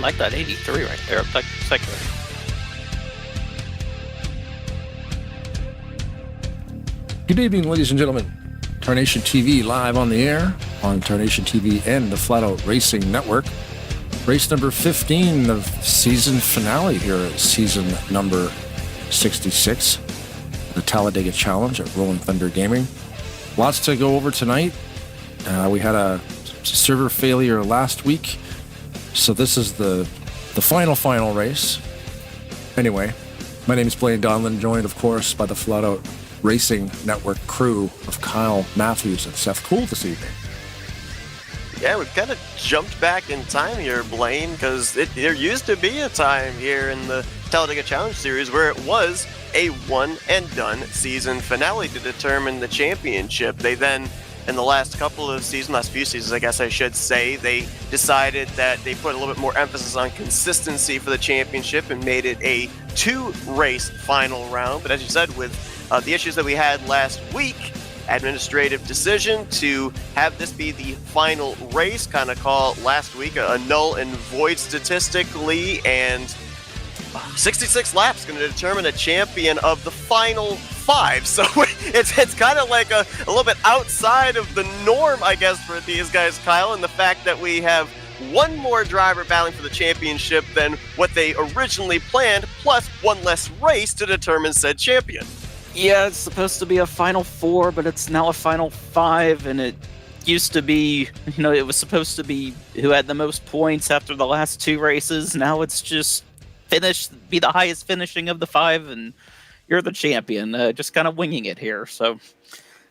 like that 83 right there. Like second. Good evening, ladies and gentlemen. Tarnation TV live on the air on Tarnation TV and the Flatout Racing Network. Race number 15 of season finale here at season number 66, the Talladega Challenge at Rolling Thunder Gaming. Lots to go over tonight. We had a server failure last week, so this is the final race. Anyway, my name is Blaine Donlan, joined, of course, by the Flatout Racing Network crew of Kyle Matthews and Seth Cool this evening. Yeah, we've kind of jumped back in time here, Blaine, because there used to be a time here in the Talladega Challenge Series where it was a one-and-done season finale to determine the championship. They then, in the last few seasons, I guess I should say, they decided that they put a little bit more emphasis on consistency for the championship and made it a two-race final round. But as you said, with the issues that we had last week, administrative decision to have this be the final race, kind of call last week a null and void statistically, and 66 laps going to determine a champion of the final five. So it's kind of like a little bit outside of the norm, I guess, for these guys, Kyle, and the fact that we have one more driver battling for the championship than what they originally planned, plus one less race to determine said champion. Yeah, it's supposed to be a final four, but it's now a final five, and it used to be, it was supposed to be who had the most points after the last two races. Now it's just be the highest finishing of the five, and you're the champion. Just kind of winging it here. So,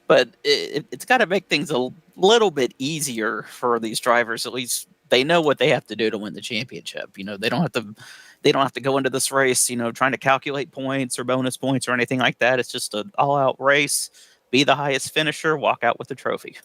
but it's got to make things a little bit easier for these drivers. At least they know what they have to do to win the championship. They don't have to go into this race, trying to calculate points or bonus points or anything like that. It's just an all-out race. Be the highest finisher, walk out with the trophy.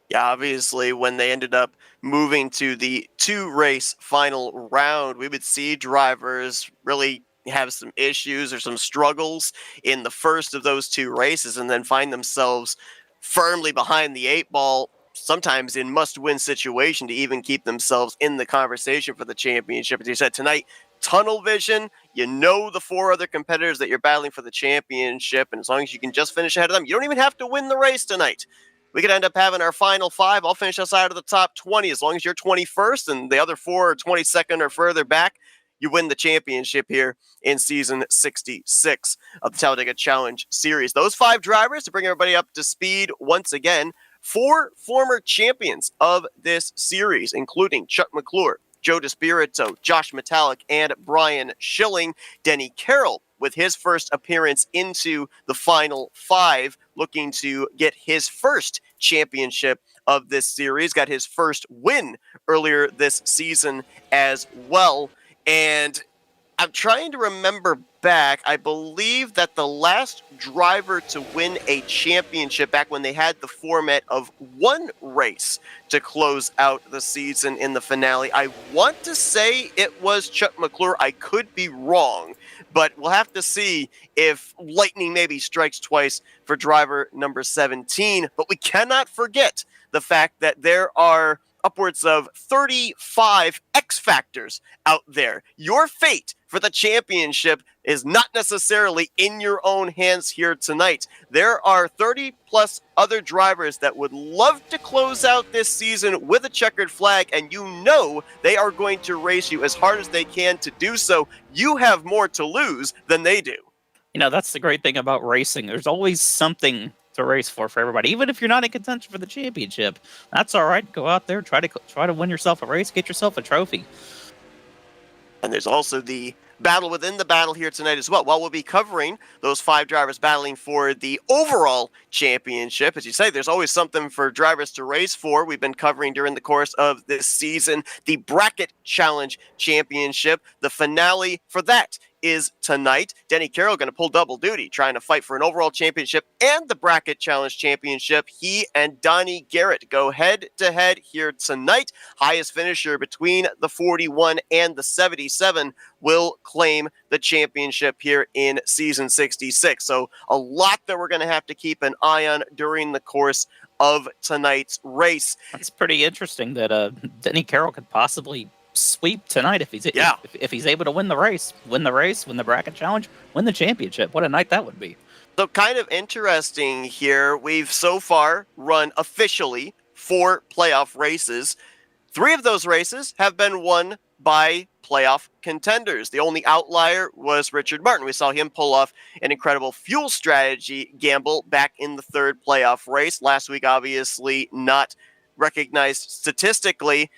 Yeah, obviously, when they ended up moving to the two-race final round, we would see drivers really have some issues or some struggles in the first of those two races and then find themselves firmly behind the eight ball, sometimes in must-win situation to even keep themselves in the conversation for the championship. As you said, tonight, tunnel vision, the four other competitors that you're battling for the championship, and as long as you can just finish ahead of them, you don't even have to win the race tonight. We could end up having our final five. I'll finish us out of the top 20. As long as you're 21st and the other four are 22nd or further back, you win the championship here in season 66 of the Talladega Challenge Series. Those five drivers, to bring everybody up to speed once again, four former champions of this series, including Chuck McClure, Joe DeSpirito, Josh Metallic, and Brian Schilling. Denny Carroll, with his first appearance into the final five, looking to get his first championship of this series, got his first win earlier this season as well. And I'm trying to remember back, I believe that the last driver to win a championship back when they had the format of one race to close out the season in the finale, I want to say it was Chuck McClure. I could be wrong, but we'll have to see if lightning maybe strikes twice for driver number 17. But we cannot forget the fact that there are upwards of 35 X Factors out there. Your fate for the championship is not necessarily in your own hands here tonight. There are 30 plus other drivers that would love to close out this season with a checkered flag, and they are going to race you as hard as they can to do so. You have more to lose than they do. That's the great thing about racing. There's always something to race for everybody. Even if you're not in contention for the championship, that's all right. Go out there, try to win yourself a race, get yourself a trophy. And there's also the battle within the battle here tonight as well. While we'll be covering those five drivers battling for the overall championship, as you say, there's always something for drivers to race for. We've been covering during the course of this season the Bracket Challenge Championship. The finale for that is tonight. Denny Carroll going to pull double duty, trying to fight for an overall championship and the Bracket Challenge Championship. He and Donnie Garrett go head-to-head here tonight. Highest finisher between the 41 and the 77 will claim the championship here in season 66. So a lot that we're going to have to keep an eye on during the course of tonight's race. That's pretty interesting that Denny Carroll could possibly sweep tonight if he's Yeah. if he's able to win the race, win the bracket challenge, win the championship. What a night that would be. So kind of interesting here. We've so far run officially 4 playoff races. 3 of those races have been won by playoff contenders. The only outlier was Richard Martin. We saw him pull off an incredible fuel strategy gamble back in the 3rd playoff race. Last week, obviously not recognized statistically.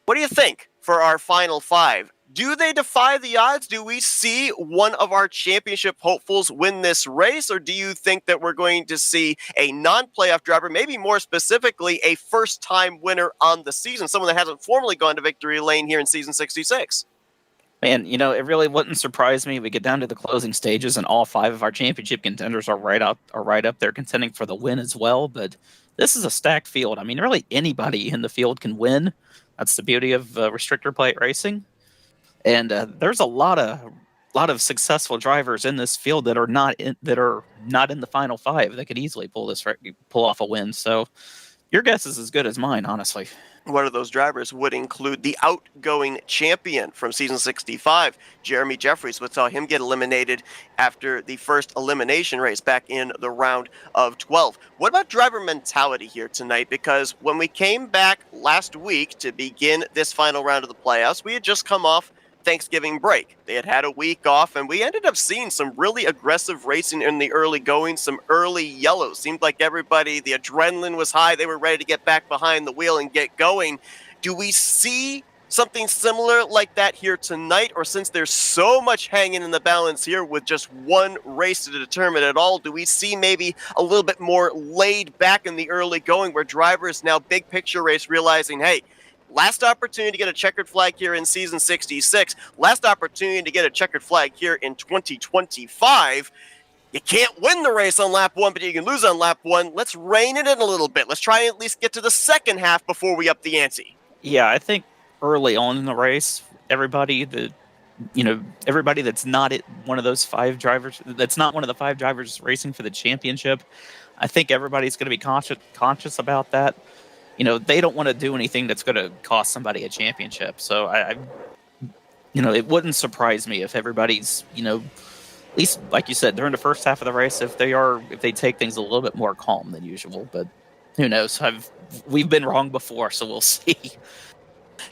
What do you think for our final 5? Do they defy the odds? Do we see one of our championship hopefuls win this race? Or do you think that we're going to see a non-playoff driver, maybe more specifically a first-time winner on the season, someone that hasn't formally gone to victory lane here in season 66? Man, it really wouldn't surprise me. We get down to the closing stages, and all 5 of our championship contenders are right up there contending for the win as well. But this is a stacked field. I mean, really anybody in the field can win. That's the beauty of restrictor plate racing. And there's a lot of successful drivers in this field that are not in the final 5 that could easily pull off a win. So your guess is as good as mine, honestly. One of those drivers would include the outgoing champion from season 65, Jeremy Jeffries. We saw him get eliminated after the first elimination race back in the round of 12. What about driver mentality here tonight? Because when we came back last week to begin this final round of the playoffs, we had just come off Thanksgiving break. They had a week off, and we ended up seeing some really aggressive racing in the early going, some early yellows. Seemed like everybody, the adrenaline was high. They were ready to get back behind the wheel and get going. Do we see something similar like that here tonight? Or since there's so much hanging in the balance here with just one race to determine it all, do we see maybe a little bit more laid back in the early going where drivers now big picture race realizing, hey, last opportunity to get a checkered flag here in season 66. Last opportunity to get a checkered flag here in 2025. You can't win the race on lap 1, but you can lose on lap 1. Let's rein it in a little bit. Let's try and at least get to the second half before we up the ante. Yeah, I think early on in the race, everybody that's not one of those 5 drivers, that's not one of the 5 drivers racing for the championship, I think everybody's going to be conscious about that. They don't want to do anything that's going to cost somebody a championship. So it wouldn't surprise me if everybody's, at least like you said, during the first half of the race, if they take things a little bit more calm than usual. But who knows? We've been wrong before, so we'll see.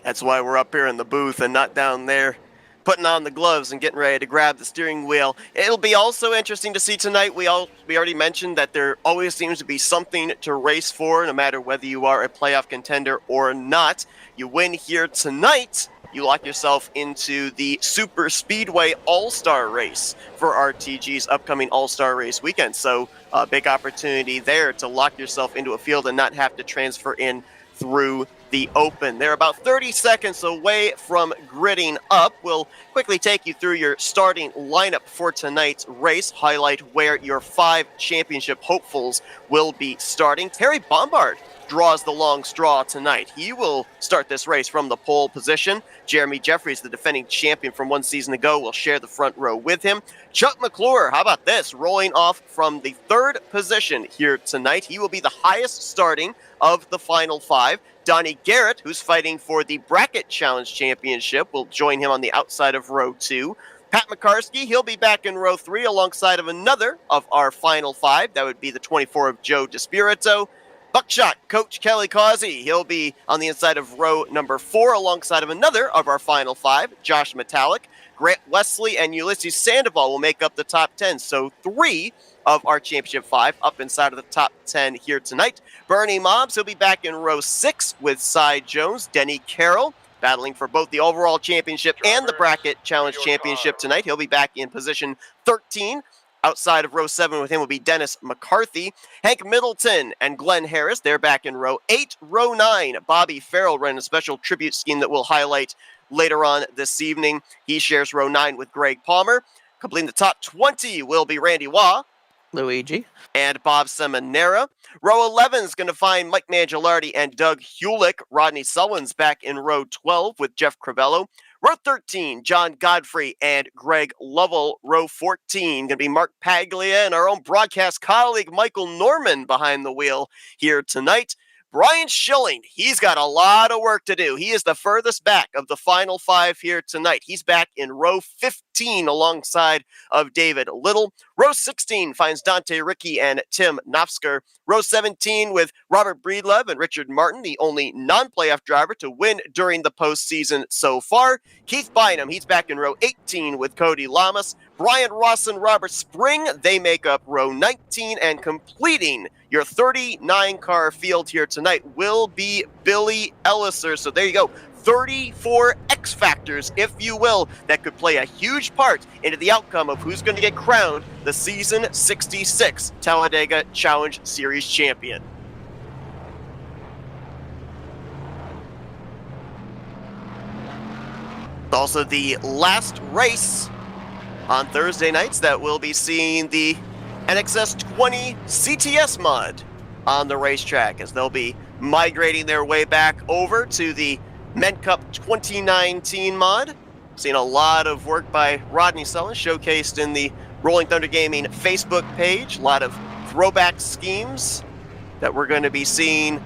That's why we're up here in the booth and not down there putting on the gloves and getting ready to grab the steering wheel. It'll be also interesting to see tonight. We already mentioned that there always seems to be something to race for, no matter whether you are a playoff contender or not. You win here tonight, you lock yourself into the Super Speedway All-Star Race for RTG's upcoming All-Star Race weekend. So a big opportunity there to lock yourself into a field and not have to transfer in through the open. They're about 30 seconds away from gridding up. We'll quickly take you through your starting lineup for tonight's race, highlight where your 5 championship hopefuls will be starting. Terry Bombard draws the long straw tonight. He will start this race from the pole position. Jeremy Jeffries, the defending champion from 1 season ago, will share the front row with him. Chuck McClure, how about this? Rolling off from the 3rd position here tonight. He will be the highest starting of the final 5. Donnie Garrett, who's fighting for the Bracket Challenge Championship, will join him on the outside of row 2. Pat McCarskey, he'll be back in row 3 alongside of another of our final 5. That would be the 24 of Joe DeSpirito. Buckshot, Coach Kelly Causey, he'll be on the inside of row number 4 alongside of another of our final 5, Josh Metallic. Grant Wesley and Ulysses Sandoval will make up the top 10. So 3 of our championship 5 up inside of the top 10 here tonight. Bernie Mobbs, he'll be back in row 6 with Cy Jones. Denny Carroll, battling for both the overall championship and the Bracket Challenge Championship tonight. He'll be back in position 13. Outside of row 7 with him will be Dennis McCarthy. Hank Middleton and Glenn Harris, they're back in row 8. Row 9, Bobby Farrell running a special tribute scheme that we'll highlight later on this evening. He shares row 9 with Greg Palmer. Completing the top 20 will be Randy Waugh, Luigi, and Bob Seminara. Row 11 is going to find Mike Mangialardi and Doug Hulick. Rodney Sullivan's back in row 12 with Jeff Crivello. Row 13, John Godfrey and Greg Lovell. Row 14, going to be Mark Paglia and our own broadcast colleague Michael Norman behind the wheel here tonight. Brian Schilling, he's got a lot of work to do. He is the furthest back of the final 5 here tonight. He's back in row 15 alongside of David Little. Row 16 finds Dante Ricky and Tim Nofsker. Row 17 with Robert Breedlove and Richard Martin, the only non-playoff driver to win during the postseason so far. Keith Bynum, he's back in row 18 with Cody Lamas. Brian Ross and Robert Spring, they make up row 19, and completing your 39-car field here tonight will be Billy Elliser. So there you go. 34 X factors, if you will, that could play a huge part into the outcome of who's going to get crowned the Season 66 Talladega Challenge Series champion. Also the last race on Thursday nights that we'll be seeing the NXS 20 CTS mod on the racetrack, as they'll be migrating their way back over to the Men Cup 2019 mod. Seen a lot of work by Rodney Sullen showcased in the Rolling Thunder Gaming Facebook page. A lot of throwback schemes that we're going to be seeing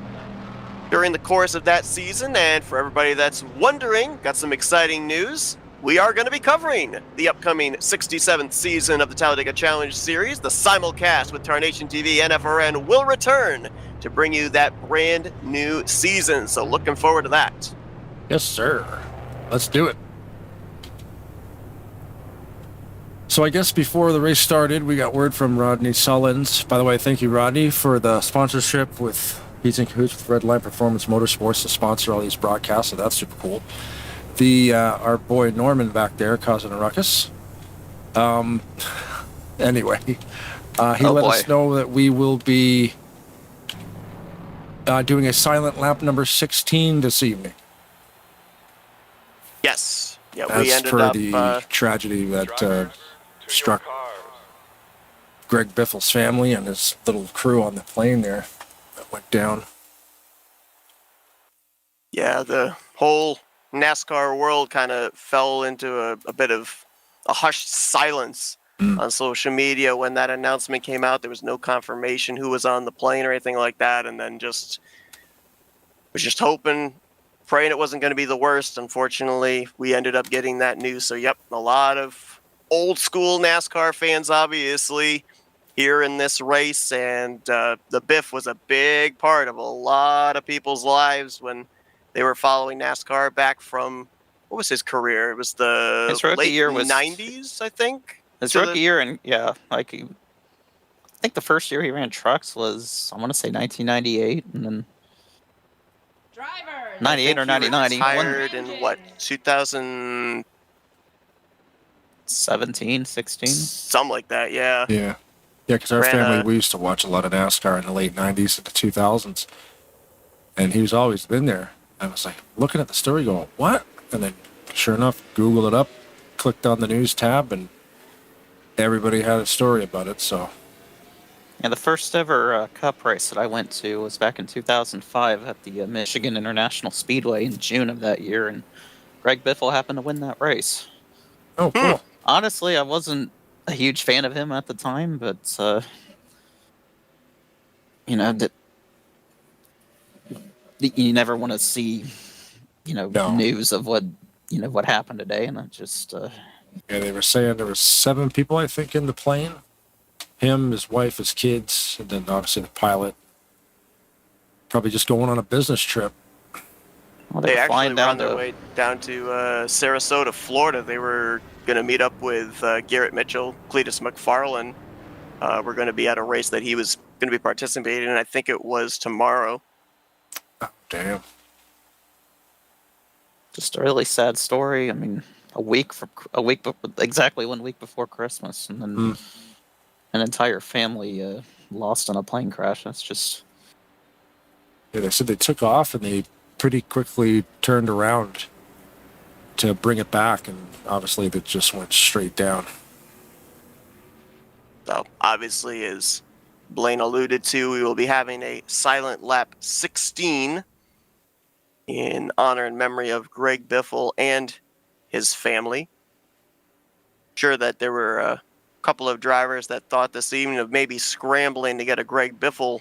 during the course of that season. And for everybody that's wondering, got some exciting news. We are going to be covering the upcoming 67th season of the Talladega Challenge Series. The simulcast with Tarnation TV and FRN will return to bring you that brand new season. So looking forward to that. Yes, sir. Let's do it. So I guess before the race started, we got word from Rodney Sullins. By the way, thank you, Rodney, for the sponsorship with He's in cahoots with Redline Performance Motorsports to sponsor all these broadcasts, so that's super cool. Our boy Norman back there causing a ruckus. Anyway, he let us know that we will be doing a silent lap number 16 this evening. Yes. Yeah, That's we ended for up the tragedy that struck Greg Biffle's family and his little crew on the plane there that went down. Yeah, the whole NASCAR world kind of fell into a bit of a hushed silence on social media when that announcement came out. There was no confirmation who was on the plane or anything like that, and then was just hoping, praying it wasn't going to be the worst. Unfortunately, we ended up getting that news. So, yep, a lot of old school NASCAR fans, obviously, here in this race, and the Biff was a big part of a lot of people's lives when they were following NASCAR back from, what was his career? It was the late 90s, I think. His rookie year, and I think the first year he ran trucks was, I want to say 1998, and then 98 or 99. He retired in what, 2017, 16? Something like that, yeah. Yeah, because our family, we used to watch a lot of NASCAR in the late 90s and the 2000s, and he's always been there. I was like, looking at the story going, what? And then, sure enough, Googled it up, clicked on the news tab, and everybody had a story about it, so. Yeah, the first ever Cup race that I went to was back in 2005 at the Michigan International Speedway in June of that year, and Greg Biffle happened to win that race. Oh, cool. Honestly, I wasn't a huge fan of him at the time, but, you never want to see, news of what happened today, and I just... Yeah, they were saying there were 7 people, I think, in the plane. Him, his wife, his kids, and then obviously the pilot. Probably just going on a business trip. Well, they actually were on their way down to Sarasota, Florida. They were going to meet up with Garrett Mitchell, Cletus McFarlane. We're going to be at a race that he was going to be participating in. I think it was tomorrow. Oh, damn. Just a really sad story. I mean, exactly 1 week before Christmas, and then an entire family lost in a plane crash. That's just... Yeah, they said they took off and they pretty quickly turned around to bring it back, and obviously that just went straight down. So obviously, as Blaine alluded to, we will be having a silent lap 16 in honor and memory of Greg Biffle and his family. Sure that there were a couple of drivers that thought this evening of maybe scrambling to get a Greg Biffle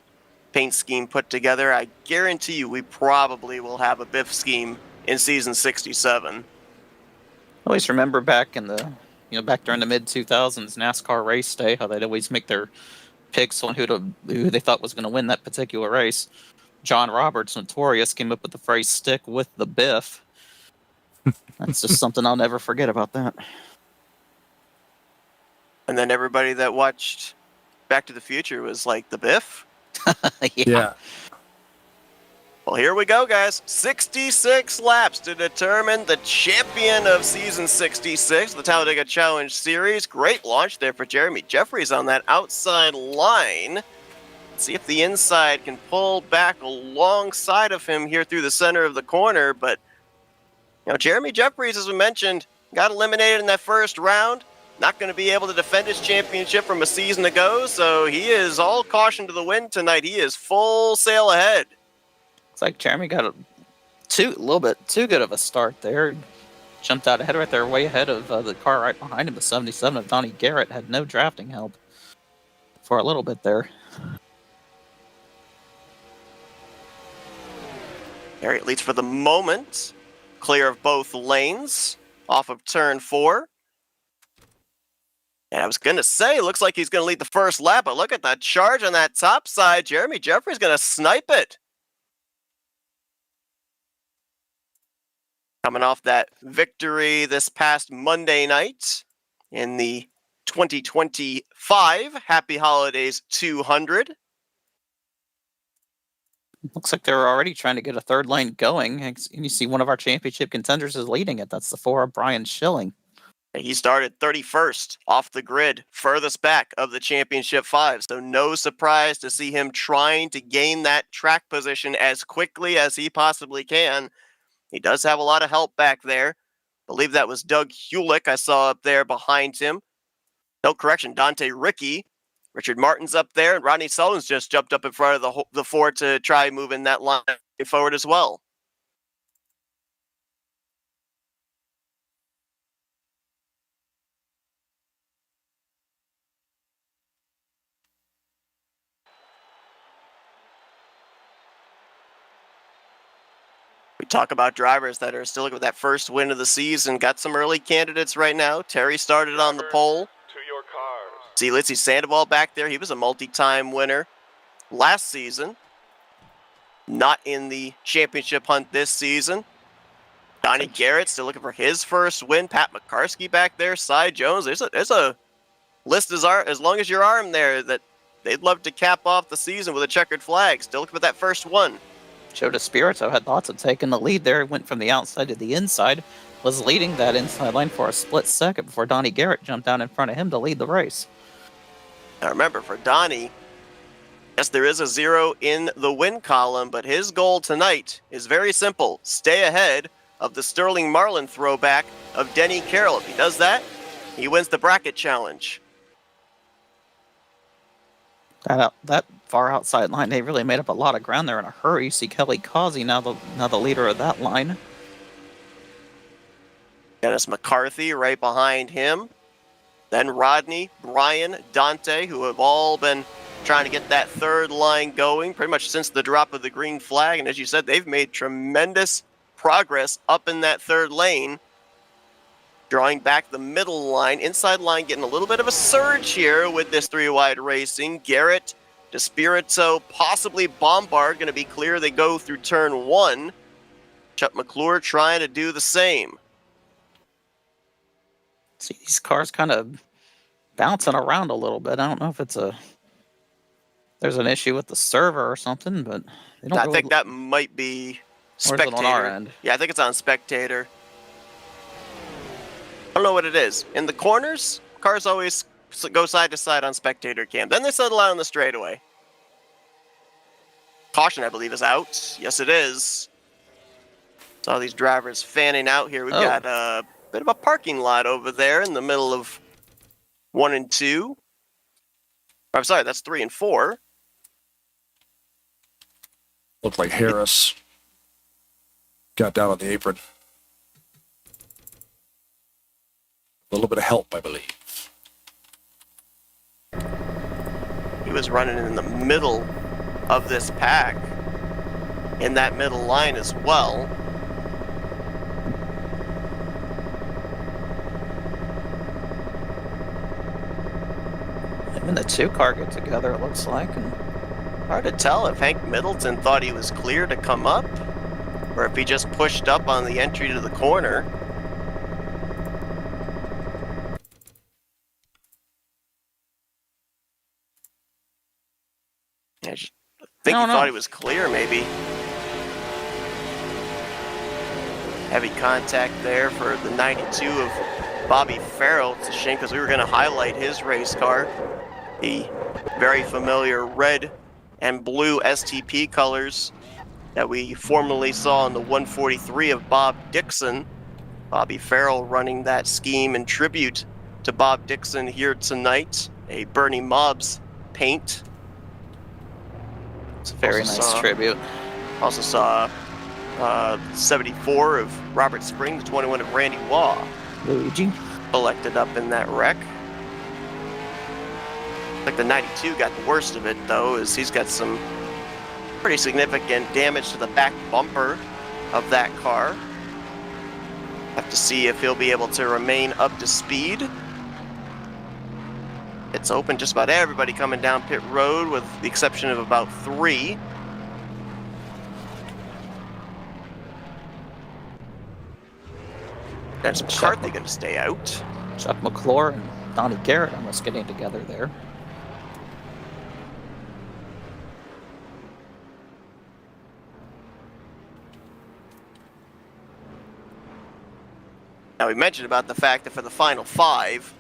paint scheme put together. I guarantee you we probably will have a Biff scheme in season 67. I always remember back in the, back during the mid 2000s NASCAR race day, how they'd always make their picks on who they thought was going to win that particular race. John Roberts, notorious, came up with the phrase "stick with the Biff." That's just something I'll never forget about that. And then everybody that watched Back to the Future was like, the Biff? Yeah. Well, here we go, guys. 66 laps to determine the champion of season 66, the Talladega Challenge Series. Great launch there for Jeremy Jeffries on that outside line. Let's see if the inside can pull back alongside of him here through the center of the corner. But, Jeremy Jeffries, as we mentioned, got eliminated in that first round. Not going to be able to defend his championship from a season ago, so he is all caution to the wind tonight. He is full sail ahead. Looks like Jeremy got a little bit too good of a start there. Jumped out ahead right there, way ahead of the car right behind him. The 77 of Donnie Garrett had no drafting help for a little bit there. Garrett leads for the moment. Clear of both lanes off of turn 4. And I was going to say, looks like he's going to lead the first lap, but look at that charge on that top side. Jeremy Jeffries going to snipe it. Coming off that victory this past Monday night in the 2025 Happy Holidays 200. Looks like they're already trying to get a third lane going. And you see one of our championship contenders is leading it. That's the 4 of Brian Schilling. He started 31st off the grid, furthest back of the Championship 5. So no surprise to see him trying to gain that track position as quickly as he possibly can. He does have a lot of help back there. I believe that was Doug Hewlick I saw up there behind him. No correction, Dante Ricky. Richard Martin's up there, and Rodney Sullivan's just jumped up in front of the 4 to try moving that line forward as well. We talk about drivers that are still looking for that first win of the season. Got some early candidates right now. Terry started on the pole. To your cars. See Litzy Sandoval back there. He was a multi-time winner last season. Not in the championship hunt this season. Donnie Garrett still looking for his first win. Pat McCarskey back there. Cy Jones. There's a list as long as your arm there that they'd love to cap off the season with a checkered flag. Still looking for that first one. Joe DeSpirito had thoughts of taking the lead there. Went from the outside to the inside. Was leading that inside line for a split second before Donnie Garrett jumped down in front of him to lead the race. Now remember, for Donnie, yes, there is a 0 in the win column, but his goal tonight is very simple. Stay ahead of the Sterling Marlin throwback of Denny Carroll. If he does that, he wins the bracket challenge. That far outside line, they really made up a lot of ground there in a hurry. You see Kelly Causey now the leader of that line. Dennis McCarthy right behind him. Then Rodney, Brian, Dante, who have all been trying to get that third line going pretty much since the drop of the green flag. And as you said, they've made tremendous progress up in that third lane. Drawing back the middle line, inside line getting a little bit of a surge here with this 3-wide racing. Garrett, DeSpirito, possibly Bombard going to be clear. They go through turn 1. Chuck McClure trying to do the same. See these cars kind of bouncing around a little bit. I don't know if there's an issue with the server or something, but they don't. I think that might be Spectator. Or is it on our end? Yeah, I think it's on Spectator. I don't know what it is. In the corners, cars always go side to side on Spectator cam. Then they settle out on the straightaway. Caution, I believe, is out. Yes, it is. Saw these drivers fanning out here. We've got a bit of a parking lot over there in the middle of 1 and 2. I'm sorry, that's 3 and 4. Looked like Harris got down on the apron. A little bit of help, I believe. He was running in the middle of this pack in that middle line as well. Him and the 2-car get together, it looks like. And hard to tell if Hank Middleton thought he was clear to come up, or if he just pushed up on the entry to the corner. I think he thought he was clear, maybe. Heavy contact there for the 92 of Bobby Farrell. It's a shame because we were going to highlight his race car. The very familiar red and blue STP colors that we formerly saw in the 143 of Bob Dixon. Bobby Farrell running that scheme in tribute to Bob Dixon here tonight. A Bernie Mobbs paint. It's a very nice tribute. Also saw 74 of Robert Spring, the 21 of Randy Waugh. Luigi. Elected up in that wreck. Like the 92 got the worst of it, though, as he's got some pretty significant damage to the back bumper of that car. Have to see if he'll be able to remain up to speed. It's open, just about everybody coming down pit road with the exception of about 3. That's McCarthy going to stay out. Chuck McClure and Donnie Garrett almost getting together there. Now, we mentioned about the fact that for the final 5,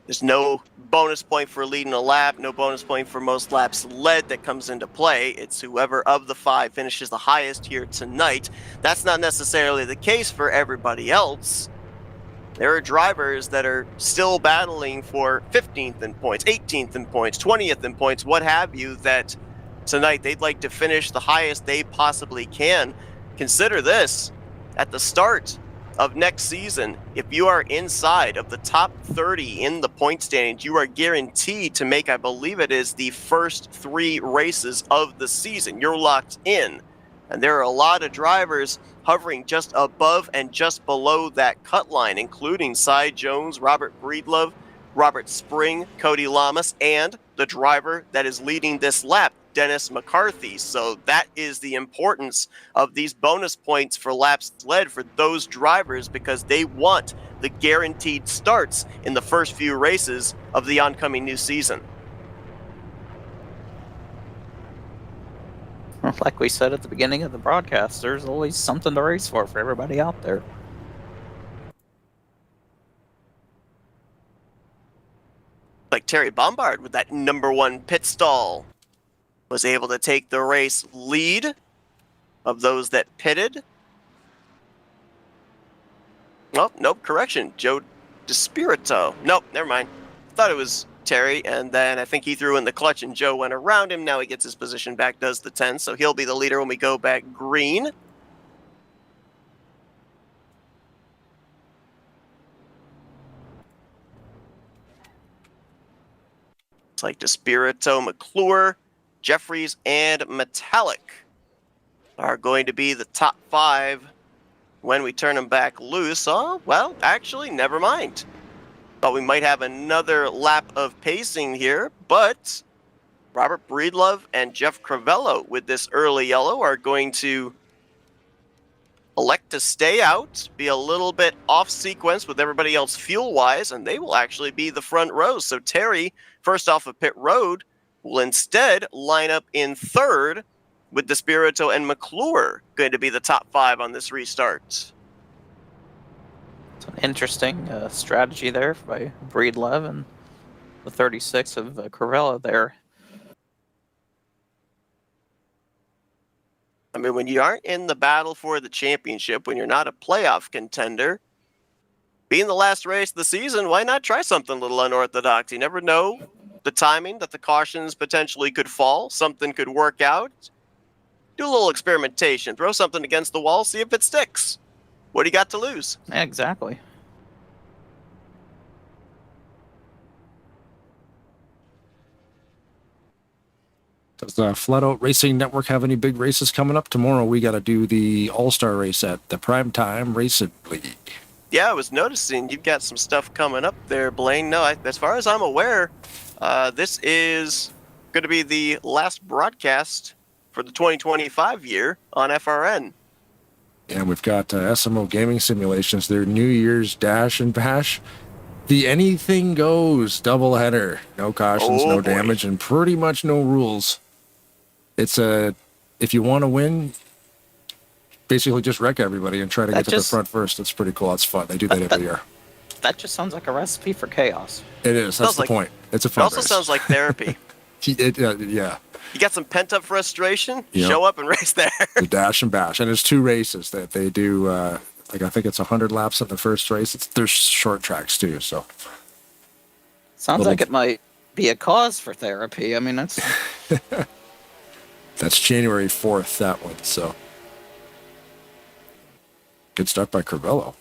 there's no bonus point for leading a lap, no bonus point for most laps led that comes into play. It's whoever of the 5 finishes the highest here tonight. That's not necessarily the case for everybody else. There are drivers that are still battling for 15th in points, 18th in points, 20th in points, what have you, that tonight they'd like to finish the highest they possibly can. Consider this, at the start of next season, if you are inside of the top 30 in the point standings, you are guaranteed to make, I believe it is, the first 3 races of the season. You're locked in. And there are a lot of drivers hovering just above and just below that cut line, including Cy Jones, Robert Breedlove, Robert Spring, Cody Lamas, and the driver that is leading this lap, Dennis McCarthy. So that is the importance of these bonus points for laps led for those drivers, because they want the guaranteed starts in the first few races of the oncoming new season. Like we said at the beginning of the broadcast, there's always something to race for everybody out there. Like Terry Bombard with that number 1 pit stall was able to take the race lead of those that pitted. Well, nope, correction. Joe DeSpirito. Nope, never mind. Thought it was Terry, and then I think he threw in the clutch and Joe went around him. Now he gets his position back, does the 10, so he'll be the leader when we go back green. It's like DeSpirito, McClure, Jeffries, and Metallic are going to be the top 5 when we turn them back loose. Oh, well, actually, never mind. But we might have another lap of pacing here, but Robert Breedlove and Jeff Crivello with this early yellow are going to elect to stay out, be a little bit off sequence with everybody else fuel-wise, and they will actually be the front row. So Terry, first off of pit road, will instead line up in 3rd with DeSpirito and McClure going to be the top 5 on this restart. It's an interesting strategy there by Breedlove and the 36 of Crivello there. I mean, when you aren't in the battle for the championship, when you're not a playoff contender, being the last race of the season, why not try something a little unorthodox? You never know the timing that the cautions potentially could fall. Something could work out. Do a little experimentation. Throw something against the wall, see if it sticks. What do you got to lose? Yeah, exactly. Does the Flatout Racing Network have any big races coming up? Tomorrow we got to do the All-Star race at the Primetime Racing League. Yeah, I was noticing you've got some stuff coming up there, Blaine. No, as far as I'm aware, this is going to be the last broadcast for the 2025 year on FRN. And we've got SMO Gaming Simulations, their New Year's Dash and Bash. The anything goes doubleheader. No cautions, no damage, and pretty much no rules. It's if you want to win, basically just wreck everybody and try to get to the front first. It's pretty cool. It's fun. They do that every year. That just sounds like a recipe for chaos. It is. That's the point. It's a fun race. It also sounds like therapy. Yeah. You got some pent-up frustration? Yep. Show up and race there. The Dash and Bash. And there's 2 races that they do. I think it's 100 laps in the first race. There's short tracks, too. So sounds like it might be a cause for therapy. I mean, that's... That's January 4th, that one. So good start by Crivello.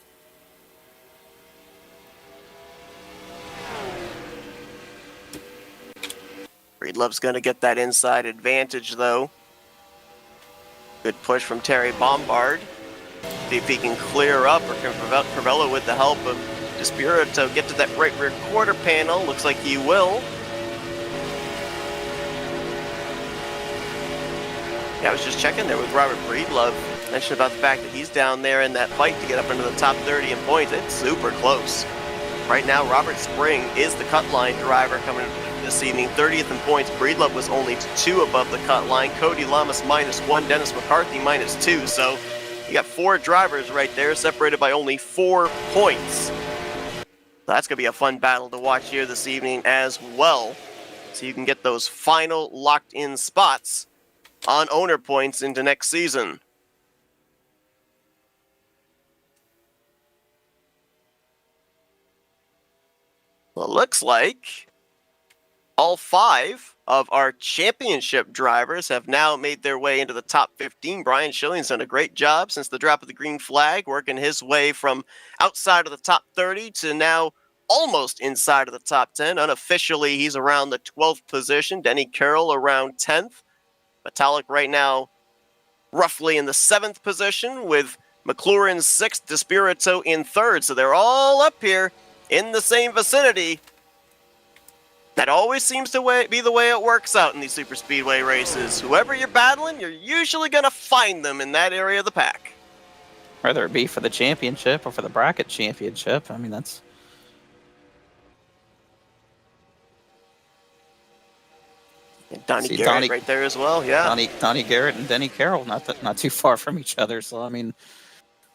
Breedlove's going to get that inside advantage, though. Good push from Terry Bombard. See if he can clear up, or can Crivello, with the help of Despirito, get to that right rear quarter panel. Looks like he will. Yeah, I was just checking there with Robert Breedlove. Mentioned about the fact that he's down there in that fight to get up into the top 30 in points. It's super close. Right now, Robert Spring is the cut line driver coming this evening. 30th in points. Breedlove was only 2 above the cut line. Cody Lamas -1. Dennis McCarthy -2. So you got 4 drivers right there, separated by only 4 points. So that's going to be a fun battle to watch here this evening as well. So you can get those final locked-in spots on owner points into next season. Well, it looks like all 5 of our championship drivers have now made their way into the top 15. Brian Schilling's done a great job since the drop of the green flag, working his way from outside of the top 30 to now almost inside of the top 10. Unofficially, he's around the 12th position. Denny Carroll around 10th. Metallic right now roughly in the 7th position, with McLaurin 6th, Despirito in 3rd. So they're all up here in the same vicinity. That always seems to be the way it works out in these super speedway races. Whoever you're battling, you're usually going to find them in that area of the pack. Whether it be for the championship or for the bracket championship. I mean, that's... And Donnie Garrett right there as well, yeah. Donnie Garrett and Denny Carroll, not too far from each other. So, I mean,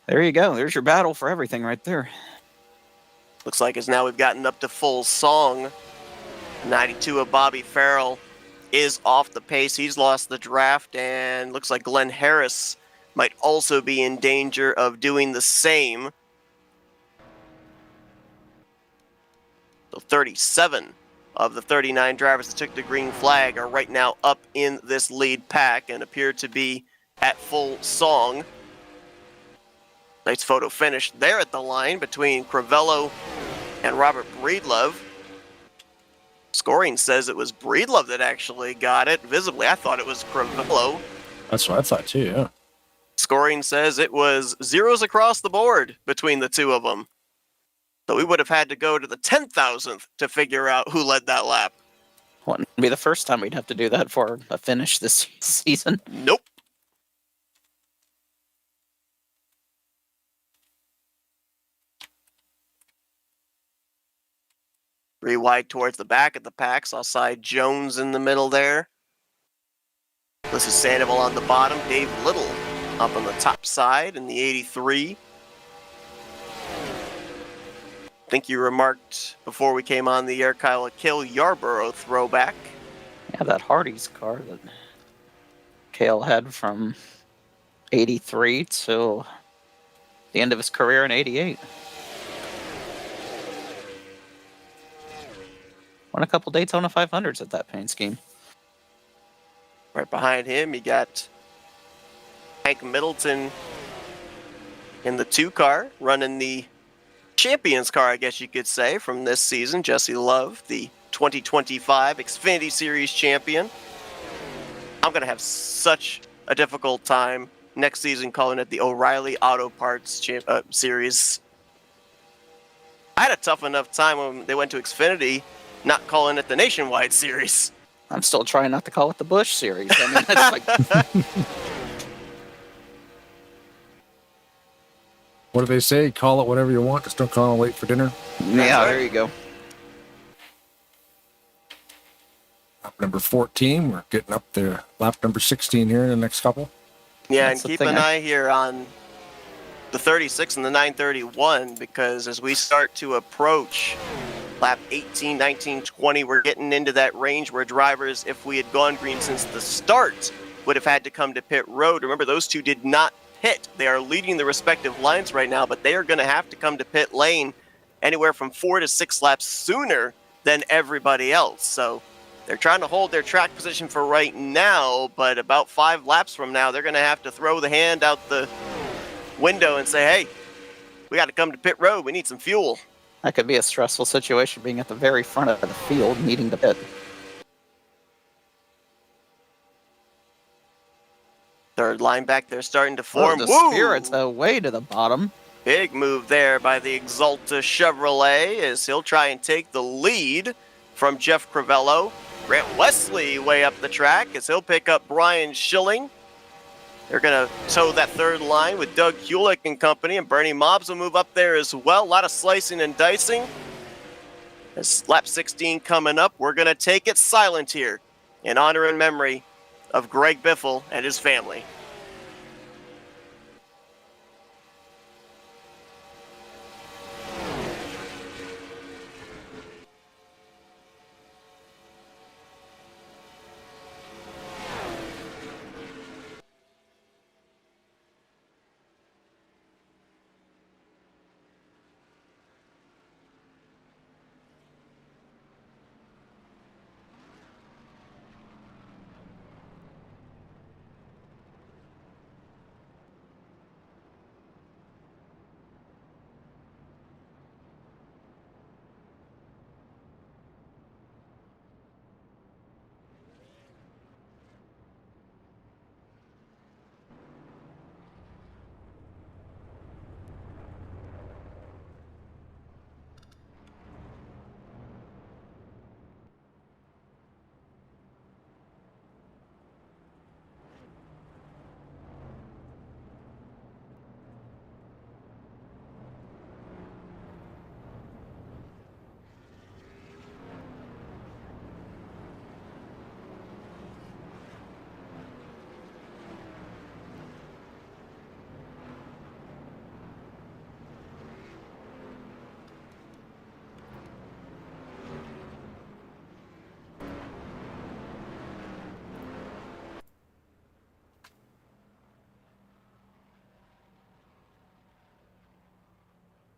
there you go. There's your battle for everything right there. Looks like as now we've gotten up to full song. 92 of Bobby Farrell is off the pace. He's lost the draft, and looks like Glenn Harris might also be in danger of doing the same. So 37 of the 39 drivers that took the green flag are right now up in this lead pack and appear to be at full song. Nice photo finish there at the line between Crivello and Robert Breedlove. Scoring says it was Breedlove that actually got it. Visibly, I thought it was Crivello. That's what I thought too, yeah. Scoring says it was zeros across the board between the two of them. So we would have had to go to the 10,000th to figure out who led that lap. Wouldn't be the first time we'd have to do that for a finish this season. Nope. Three wide towards the back of the pack. Saw Cy Jones in the middle there. This is Sandoval on the bottom. Dave Little up on the top side in the 83. I think you remarked before we came on the air, Kyle, a Cale Yarborough throwback. Yeah, that Hardy's car that Cale had from 83 till the end of his career in 88. Won a couple Daytona 500s at that paint scheme. Right behind him, you got Hank Middleton in the 2 car, running the Champions car, I guess you could say, from this season. Jesse Love, the 2025 Xfinity Series champion. I'm going to have such a difficult time next season calling it the O'Reilly Auto Parts Series. I had a tough enough time when they went to Xfinity not calling it the Nationwide Series. I'm still trying not to call it the Bush series. I mean, it's like, What do they say? Call it whatever you want. Just don't call it late for dinner. yeah, right. there you go. Lap number 14. We're getting up there. Lap number 16 here in the next couple. Yeah, That's and the keep thing an eye here on the 36 and the 931, because as we start to approach lap 18, 19, 20, we're getting into that range where drivers, if we had gone green since the start, would have had to come to pit road. Remember, those two did not pit. They are leading the respective lines right now, but they are going to have to come to pit lane anywhere from 4 to 6 laps sooner than everybody else. So they're trying to hold their track position for right now, but about 5 laps from now, they're going to have to throw the hand out the window and say, hey, we got to come to pit road. We need some fuel. That could be a stressful situation, being at the very front of the field, needing to pit. Third line back there starting to Oh, form. the Woo! Spirit's way to the bottom. Big move there by the Exalta Chevrolet as he'll try and take the lead from Jeff Crivello. Grant Wesley way up the track as he'll pick up Brian Schilling. They're going to tow that third line with Doug Hewlick and company, and Bernie Mobbs will move up there as well. A lot of slicing and dicing. As lap 16 coming up, we're going to take it silent here in honor and memory of Greg Biffle and his family.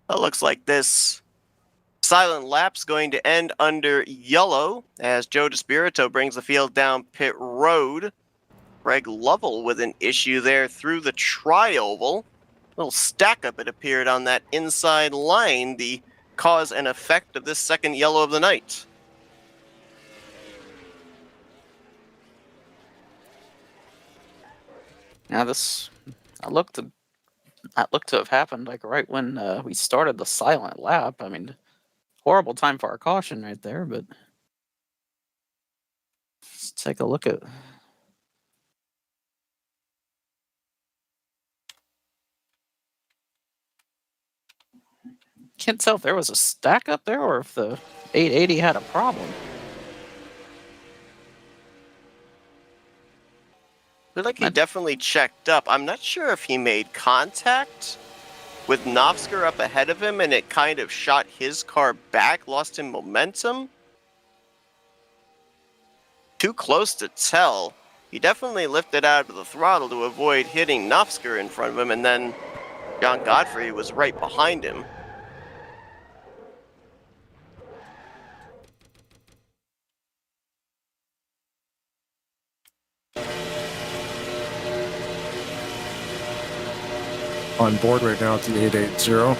It looks like this silent lap's going to end under yellow as Joe DeSpirito brings the field down pit road. Greg Lovell with an issue there through the tri-oval. Little stack up, it appeared, on that inside line, the cause and effect of this second yellow of the night. Now that looked to have happened like right when we started the silent lap. I mean, horrible time for our caution right there, but let's take a look at. Can't tell if there was a stack up there or if the 880 had a problem. I feel like he definitely checked up. I'm not sure if he made contact with Novsker up ahead of him and it kind of shot his car back, lost him momentum. Too close to tell. He definitely lifted out of the throttle to avoid hitting Novsker in front of him, and then John Godfrey was right behind him. On board right now at the 880.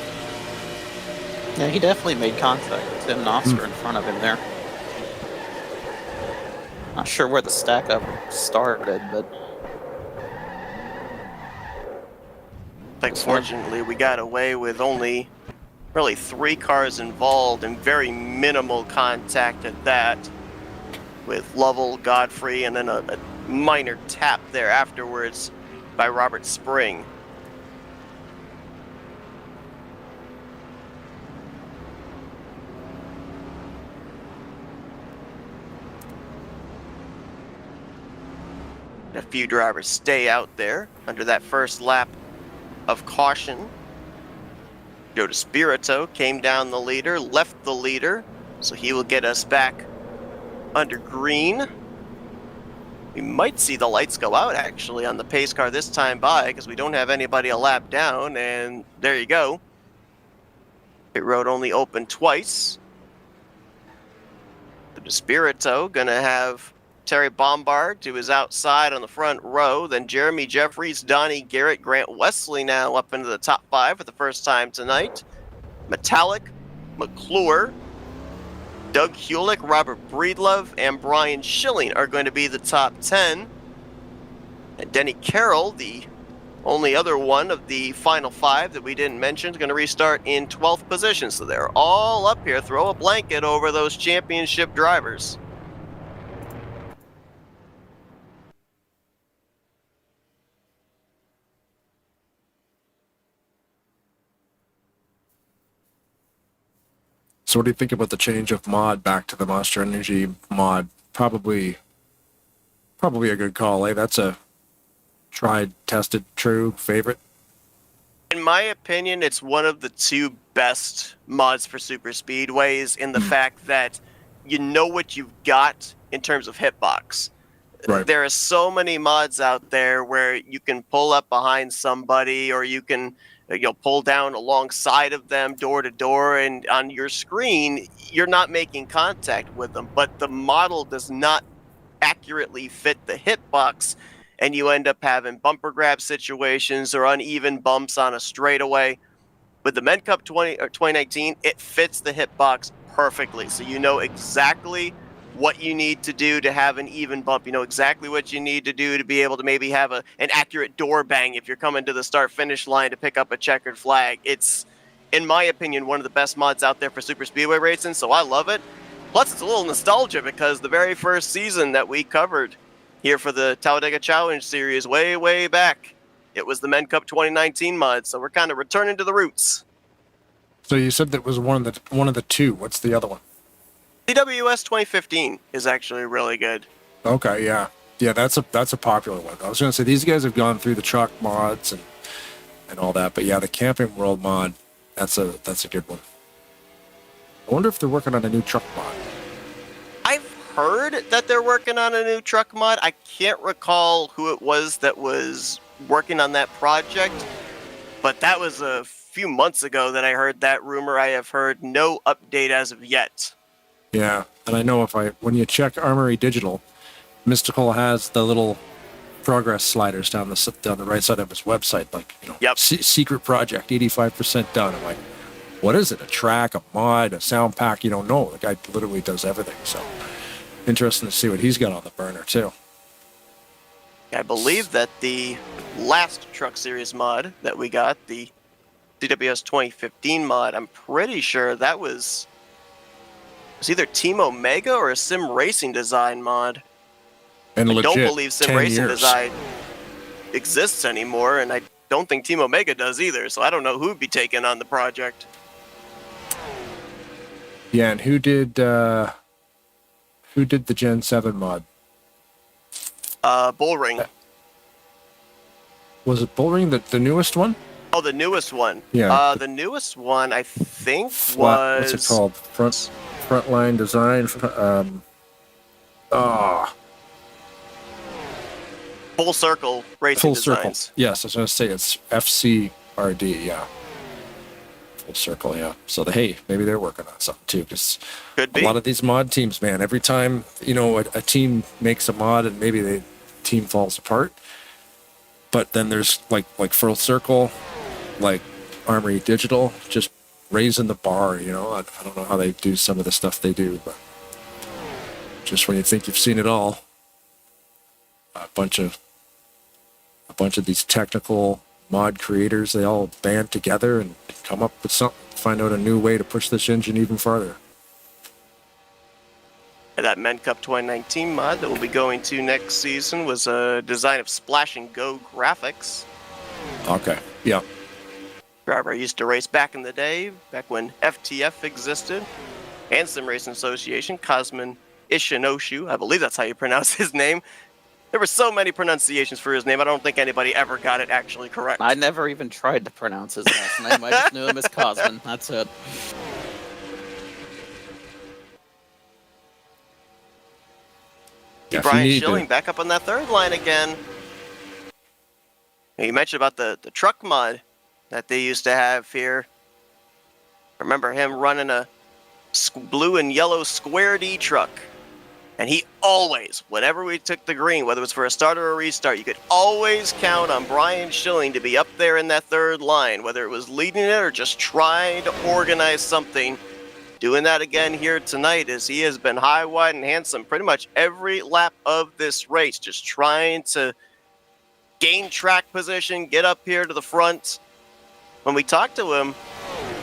Yeah, he definitely made contact with Tim Noster in front of him there. Not sure where the stack up started, but Like, fortunately, we got away with only really 3 cars involved and very minimal contact at that, with Lovell, Godfrey, and then a minor tap there afterwards by Robert Spring. A few drivers stay out there under that first lap of caution. Joe DeSpirito came down the leader, left the leader, so he will get us back under green. We might see the lights go out actually on the pace car this time by, because we don't have anybody a lap down, and there you go. Pit road only open twice. The DeSpirito gonna have Terry Bombard to his outside on the front row, then Jeremy Jeffries, Donnie Garrett, Grant Wesley now up into the top 5 for the first time tonight. Metallic, McClure, Doug Hewlick, Robert Breedlove, and Brian Schilling are going to be the top 10. And Denny Carroll, the only other one of the final 5 that we didn't mention, is going to restart in 12th position. So they're all up here. Throw a blanket over those championship drivers. So what do you think about the change of mod back to the Monster Energy mod? Probably a good call, eh? That's a tried, tested, true favorite. In my opinion, it's one of the 2 best mods for super speedways in the fact that you know what you've got in terms of hitbox. Right. There are so many mods out there where you can pull up behind somebody, or you can pull down alongside of them door to door, and on your screen you're not making contact with them, but the model does not accurately fit the hitbox, and you end up having bumper grab situations or uneven bumps on a straightaway. With the Men Cup 2019, it fits the hitbox perfectly, so you know exactly what you need to do to have an even bump. You know exactly what you need to do to be able to maybe have an accurate door bang if you're coming to the start-finish line to pick up a checkered flag. It's, in my opinion, one of the best mods out there for super speedway racing, so I love it. Plus, it's a little nostalgia because the very first season that we covered here for the Talladega Challenge Series way back, it was the Men Cup 2019 mod, so we're kind of returning to the roots. So you said that was one of the 2. What's the other one? CWS 2015 is actually really good. Okay, yeah, that's a popular one. I was going to say these guys have gone through the truck mods and all that, but yeah, the Camping World mod, that's a good one. I wonder if they're working on a new truck mod. I've heard that they're working on a new truck mod. I can't recall who it was that was working on that project, but that was a few months ago that I heard that rumor. I have heard no update as of yet. Yeah, and I know when you check Armory Digital, Mystical has the little progress sliders down the right side of his website, like, Yep. Secret project, 85% done. I'm like, what is it? A track, a mod, a sound pack? You don't know. The guy literally does everything. So interesting to see what he's got on the burner too. I believe that the last Truck Series mod that we got, the CWS 2015 mod, I'm pretty sure that was either Team Omega or a Sim Racing Design mod. And I don't legit, believe Sim 10 Racing years. Design exists anymore, and I don't think Team Omega does either, so I don't know who'd be taking on the project. Yeah, and who did the Gen 7 mod? Bullring. Was it Bullring, the newest one? Oh, the newest one. Yeah. The newest one, I think, was... What's it called? Frontline Design. Full Circle Racing Full Designs. Circle. Yes, I was going to say it's FCRD, yeah. Full Circle, yeah. So, maybe they're working on something too, because Could be. a lot of these mod teams, man, every time, a team makes a mod and maybe the team falls apart, but then there's like Full Circle, like Armory Digital, just raising the bar, I don't know how they do some of the stuff they do, but just when you think you've seen it all, bunch of these technical mod creators, they all band together and come up with something, find out a new way to push this engine even farther. That Men Cup 2019 mod that we'll be going to next season was a design of Splash and Go graphics. Okay, yeah. Driver I used to race back in the day, back when FTF existed, and Sim Racing Association, Cosmin Ishinoshu, I believe that's how you pronounce his name. There were so many pronunciations for his name, I don't think anybody ever got it actually correct. I never even tried to pronounce his last name. I just knew him as Cosmin. That's it. Yeah, Brian Schilling back up on that third line again. You mentioned about the truck mod that they used to have here. Remember him running a blue and yellow Square D truck. And he always, whenever we took the green, whether it was for a start or a restart, you could always count on Brian Schilling to be up there in that third line, whether it was leading it or just trying to organize something. Doing that again here tonight, as he has been high, wide, and handsome pretty much every lap of this race, just trying to gain track position, get up here to the front. When we talked to him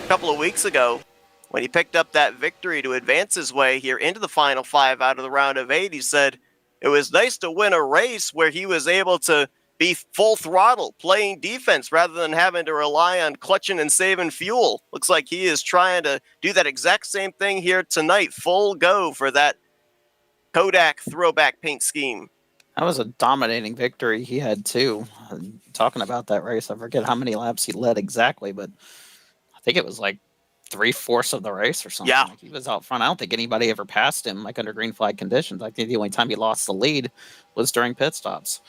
a couple of weeks ago, when he picked up that victory to advance his way here into the final 5 out of the round of 8, he said it was nice to win a race where he was able to be full throttle, playing defense rather than having to rely on clutching and saving fuel. Looks like he is trying to do that exact same thing here tonight. Full go for that Kodak throwback paint scheme. That was a dominating victory he had, too. Talking about that race, I forget how many laps he led exactly, but I think it was like 3/4 of the race or something. Yeah. Like he was out front. I don't think anybody ever passed him like under green flag conditions. I think the only time he lost the lead was during pit stops.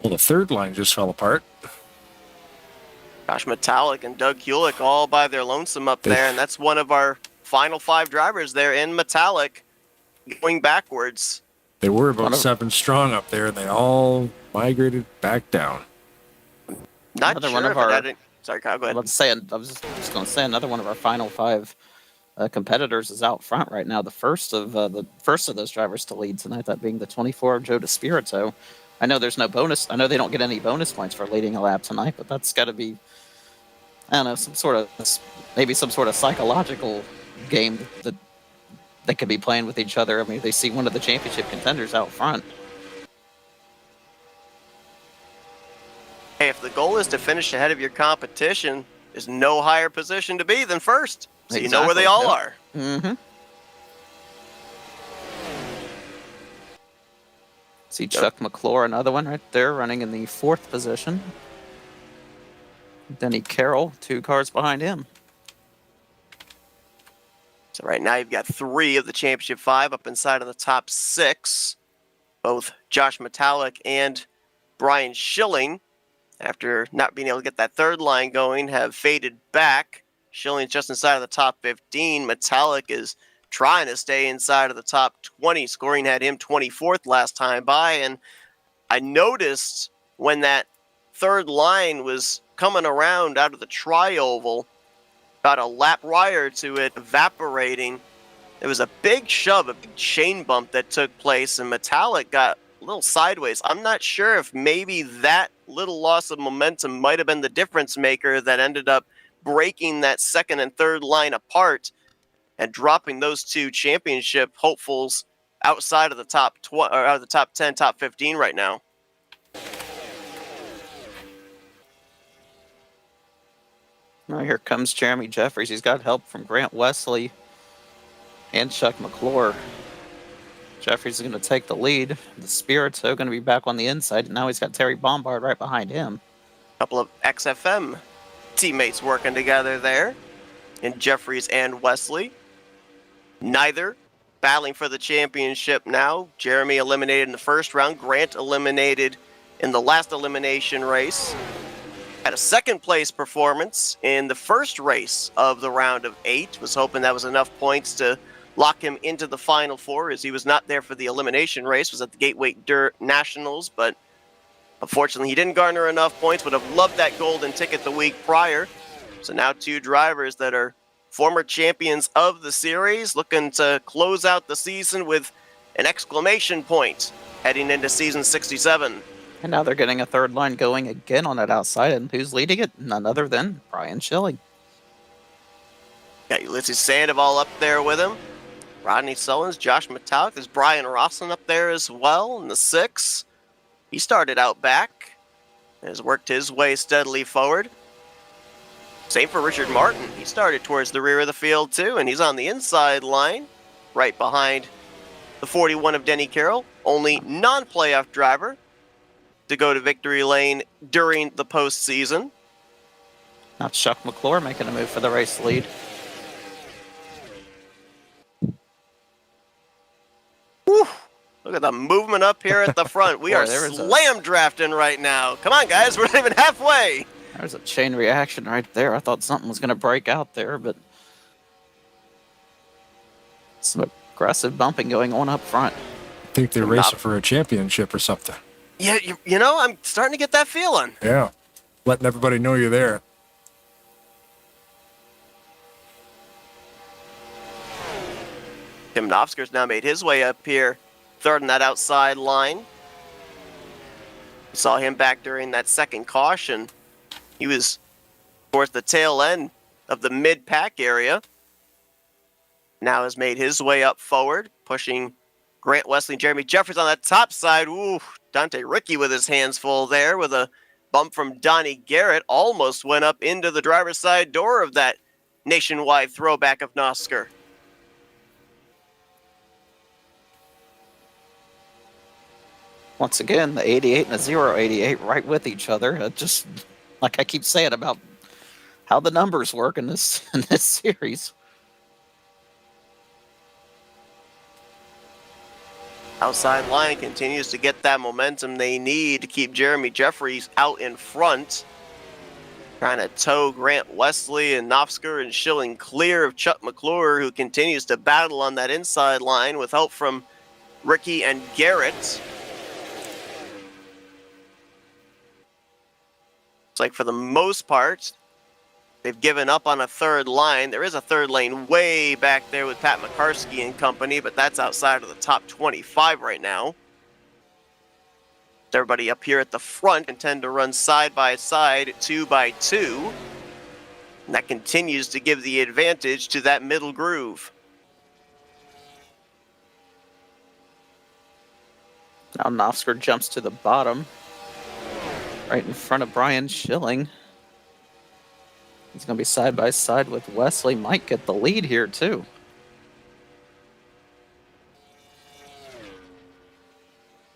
Well, the third line just fell apart. Josh Metallic and Doug Hewlick all by their lonesome up there, and that's one of our final 5 drivers there in Metallic going backwards. They were about 7 strong up there, and they all migrated back down. Not Another sure one of if our- that didn't... Sorry, Kyle, go ahead. I was just going to say another one of our final 5 competitors is out front right now. The first of those drivers to lead tonight, that being the 24 Joe DeSpirito. I know there's no bonus. I know they don't get any bonus points for leading a lap tonight, but that's got to be, I don't know, maybe some sort of psychological game that they could be playing with each other. I mean, they see one of the championship contenders out front. Hey, if the goal is to finish ahead of your competition, there's no higher position to be than first. So you know where they all are. Mm-hmm. See Chuck McClure, another one right there, running in the 4th position. Denny Carroll, 2 cars behind him. So right now you've got 3 of the championship 5 up inside of the top 6. Both Josh Metallic and Brian Schilling, after not being able to get that third line going, have faded back. Schilling's just inside of the top 15. Metallic is trying to stay inside of the top 20. Scoring had him 24th last time by. And I noticed when that third line was coming around out of the tri-oval, about a lap prior to it evaporating, there was a big shove, a big chain bump that took place, and Metallic got a little sideways. I'm not sure if maybe that little loss of momentum might have been the difference maker that ended up breaking that second and third line apart and dropping those 2 championship hopefuls outside of the top 10, top 15 right now. Now here comes Jeremy Jeffries. He's got help from Grant Wesley and Chuck McClure. Jeffries is going to take the lead. The Spirits are going to be back on the inside, and now he's got Terry Bombard right behind him. A couple of XFM teammates working together there, in Jeffries and Wesley. Neither battling for the championship now. Jeremy eliminated in the first round. Grant eliminated in the last elimination race. Had a second place performance in the first race of the round of 8. Was hoping that was enough points to lock him into the final 4, as he was not there for the elimination race. Was at the Gateway Dirt Nationals, but unfortunately he didn't garner enough points. Would have loved that golden ticket the week prior. So now 2 drivers that are former champions of the series, looking to close out the season with an exclamation point heading into season 67. And now they're getting a third line going again on that outside, and who's leading it? None other than Brian Schilling. Got Ulysses Sandoval up there with him. Rodney Sullins, Josh Metallic. There's Brian Rosslin up there as well in the 6. He started out back and has worked his way steadily forward. Same for Richard Martin. He started towards the rear of the field too, and he's on the inside line, right behind the 41 of Denny Carroll. Only non-playoff driver to go to victory lane during the postseason. Now Chuck McClure making a move for the race lead. Whew. Look at the movement up here at the front. We Boy, are slam drafting right now. Come on, guys. We're not even halfway. There's a chain reaction right there. I thought something was going to break out there, but some aggressive bumping going on up front. I think they're racing for a championship or something. Yeah, you know, I'm starting to get that feeling. Yeah. Letting everybody know you're there. Tim Nofsker's now made his way up here, third on that outside line. We saw him back during that second caution. He was towards the tail end of the mid-pack area. Now has made his way up forward, pushing Grant Wesley and Jeremy Jeffries on that top side. Ooh, Dante Ricky with his hands full there with a bump from Donnie Garrett. Almost went up into the driver's side door of that nationwide throwback of Nosker. Once again, the 88 and the 088 right with each other. Just like I keep saying about how the numbers work in this series. Outside line continues to get that momentum they need to keep Jeremy Jeffries out in front. Trying to tow Grant Wesley and Nofsker and Schilling clear of Chuck McClure, who continues to battle on that inside line with help from Ricky and Garrett. It's like for the most part, they've given up on a third line. There is a third lane way back there with Pat McCarskey and company, but that's outside of the top 25 right now. Everybody up here at the front intend to run side by side, 2 by 2. And that continues to give the advantage to that middle groove. Now Nofsker jumps to the bottom, right in front of Brian Schilling. He's going to be side by side with Wesley. Might get the lead here, too.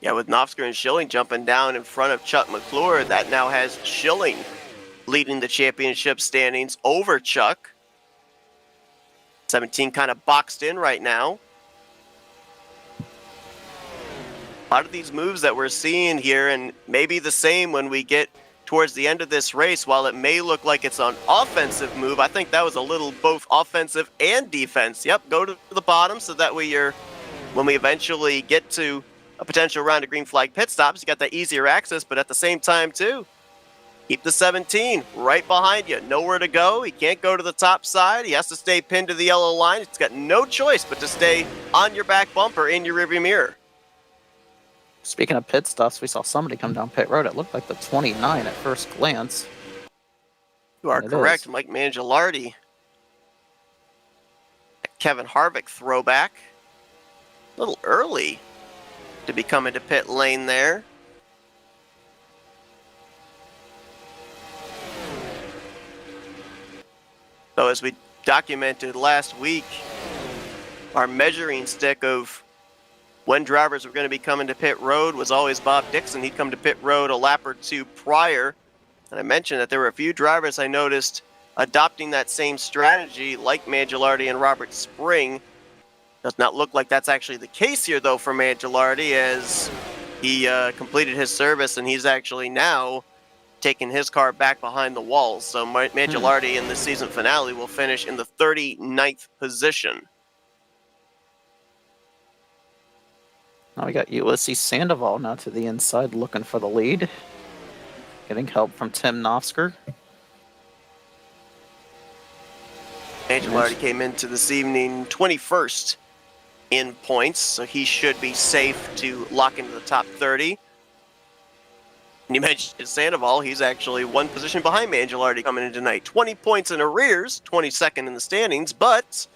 Yeah, with Nofsker and Schilling jumping down in front of Chuck McClure, that now has Schilling leading the championship standings over Chuck. 17 kind of boxed in right now. A lot of these moves that we're seeing here, and maybe the same when we get towards the end of this race, while it may look like it's an offensive move, I think that was a little both offensive and defense. Yep, go to the bottom so that way you're, when we eventually get to a potential round of green flag pit stops, you got that easier access, but at the same time too, keep the 17 right behind you. Nowhere to go. He can't go to the top side. He has to stay pinned to the yellow line. He's got no choice but to stay on your back bumper in your rearview mirror. Speaking of pit stops, we saw somebody come down pit road. It looked like the 29 at first glance. You are correct, Mike Mangialardi. Kevin Harvick throwback. A little early to be coming to pit lane there. So as we documented last week, our measuring stick of when drivers were going to be coming to pit road was always Bob Dixon. He'd come to pit road a lap or two prior. And I mentioned that there were a few drivers I noticed adopting that same strategy, like Mangialardi and Robert Spring. Does not look like that's actually the case here, though, for Mangialardi, as he completed his service, and he's actually now taking his car back behind the walls. So Mangialardi in the season finale will finish in the 39th position. Now we got Ulysses Sandoval now to the inside looking for the lead. Getting help from Tim Nofsker. Mangialardi came into this evening 21st in points, so he should be safe to lock into the top 30. And you mentioned Sandoval, he's actually one position behind Mangialardi coming in tonight. 20 points in arrears, 22nd in the standings, but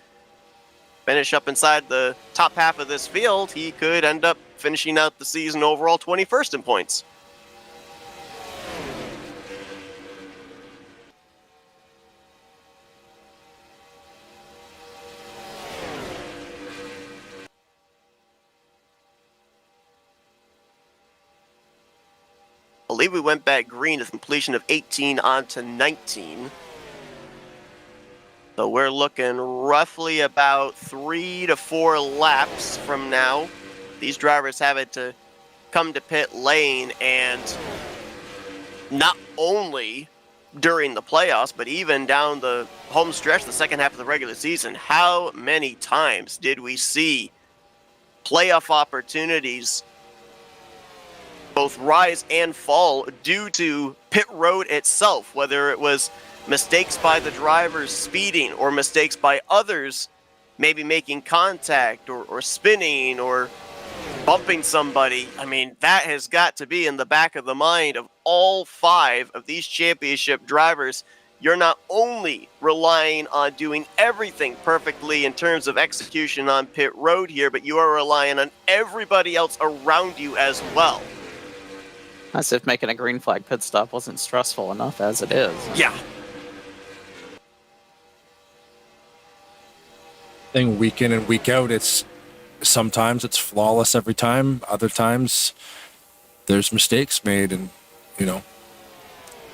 finish up inside the top half of this field, he could end up finishing out the season overall 21st in points. I believe we went back green at the completion of 18 onto 19. So we're looking roughly about 3 to 4 laps from now. These drivers have it to come to pit lane, and not only during the playoffs, but even down the home stretch, the second half of the regular season, how many times did we see playoff opportunities both rise and fall due to pit road itself, whether it was mistakes by the drivers speeding or mistakes by others maybe making contact or spinning or bumping somebody. I mean, that has got to be in the back of the mind of all 5 of these championship drivers. You're not only relying on doing everything perfectly in terms of execution on pit road here, but you are relying on everybody else around you as well. As if making a green flag pit stop wasn't stressful enough as it is. Yeah. Thing week in and week out, sometimes it's flawless every time. Other times there's mistakes made, and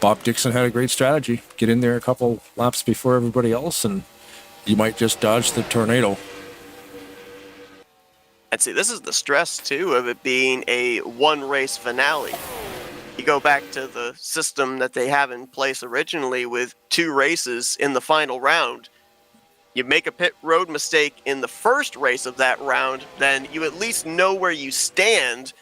Bob Dixon had a great strategy. Get in there a couple laps before everybody else, and you might just dodge the tornado. And see, this is the stress, too, of it being a one-race finale. You go back to the system that they have in place originally with 2 races in the final round. You make a pit road mistake in the first race of that round, then you at least know where you stand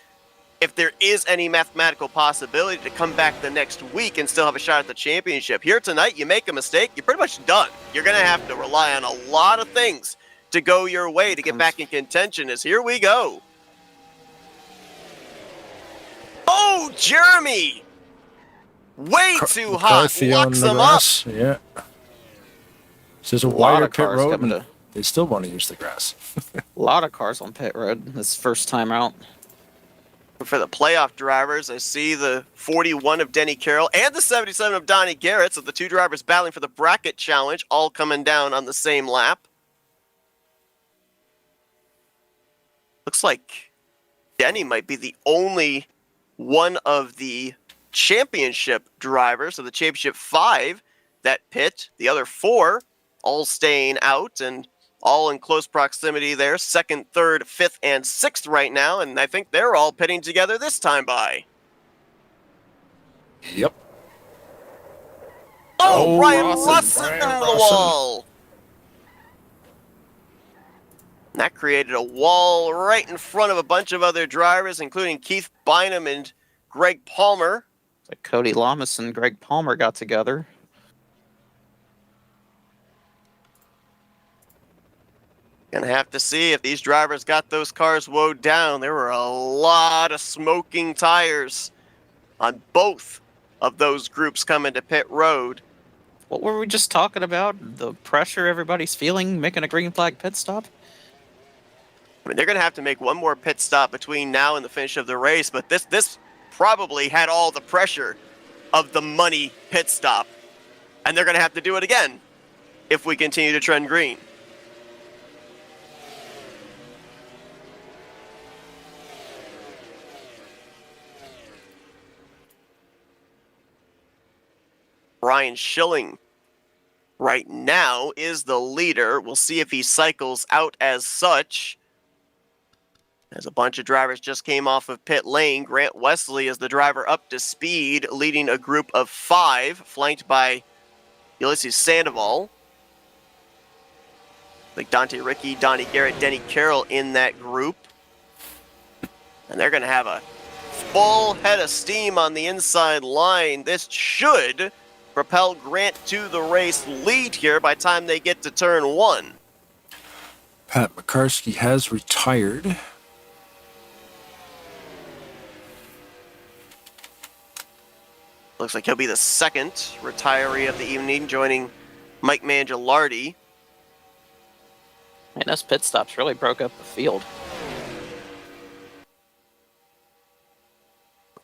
if there is any mathematical possibility to come back the next week and still have a shot at the championship. Here tonight, you make a mistake, you're pretty much done. You're going to have to rely on a lot of things to go your way to get back in contention. As here we go. Oh, Jeremy! Way too hot. Locks them up. Yeah. There's a lot wider of pit cars road, coming and they still want to use the grass. A lot of cars on pit road this first time out. For the playoff drivers, I see the 41 of Denny Carroll and the 77 of Donnie Garrett, so the 2 drivers battling for the bracket challenge, all coming down on the same lap. Looks like Denny might be the only one of the championship drivers, so the championship 5 that pit. The other 4 all staying out and all in close proximity there. 2nd, 3rd, 5th, and 6th right now, and I think they're all pitting together this time by. Yep. Oh, Ryan Russell into the wall. And that created a wall right in front of a bunch of other drivers, including Keith Bynum and Greg Palmer. Like Cody Lamas and Greg Palmer got together. Gonna have to see if these drivers got those cars woed down. There were a lot of smoking tires on both of those groups coming to pit road. What were we just talking about? The pressure everybody's feeling making a green flag pit stop? I mean, they're gonna have to make one more pit stop between now and the finish of the race, but this probably had all the pressure of the money pit stop. And they're gonna have to do it again if we continue to trend green. Ryan Schilling right now is the leader. We'll see if he cycles out as such. As a bunch of drivers just came off of pit lane, Grant Wesley is the driver up to speed, leading a group of 5, flanked by Ulysses Sandoval. Like Dante Ricky, Donnie Garrett, Denny Carroll in that group. And they're going to have a full head of steam on the inside line. This should propel Grant to the race lead here by the time they get to turn 1. Pat McCarskey has retired. Looks like he'll be the second retiree of the evening, joining Mike Mangialardi. And those pit stops really broke up the field.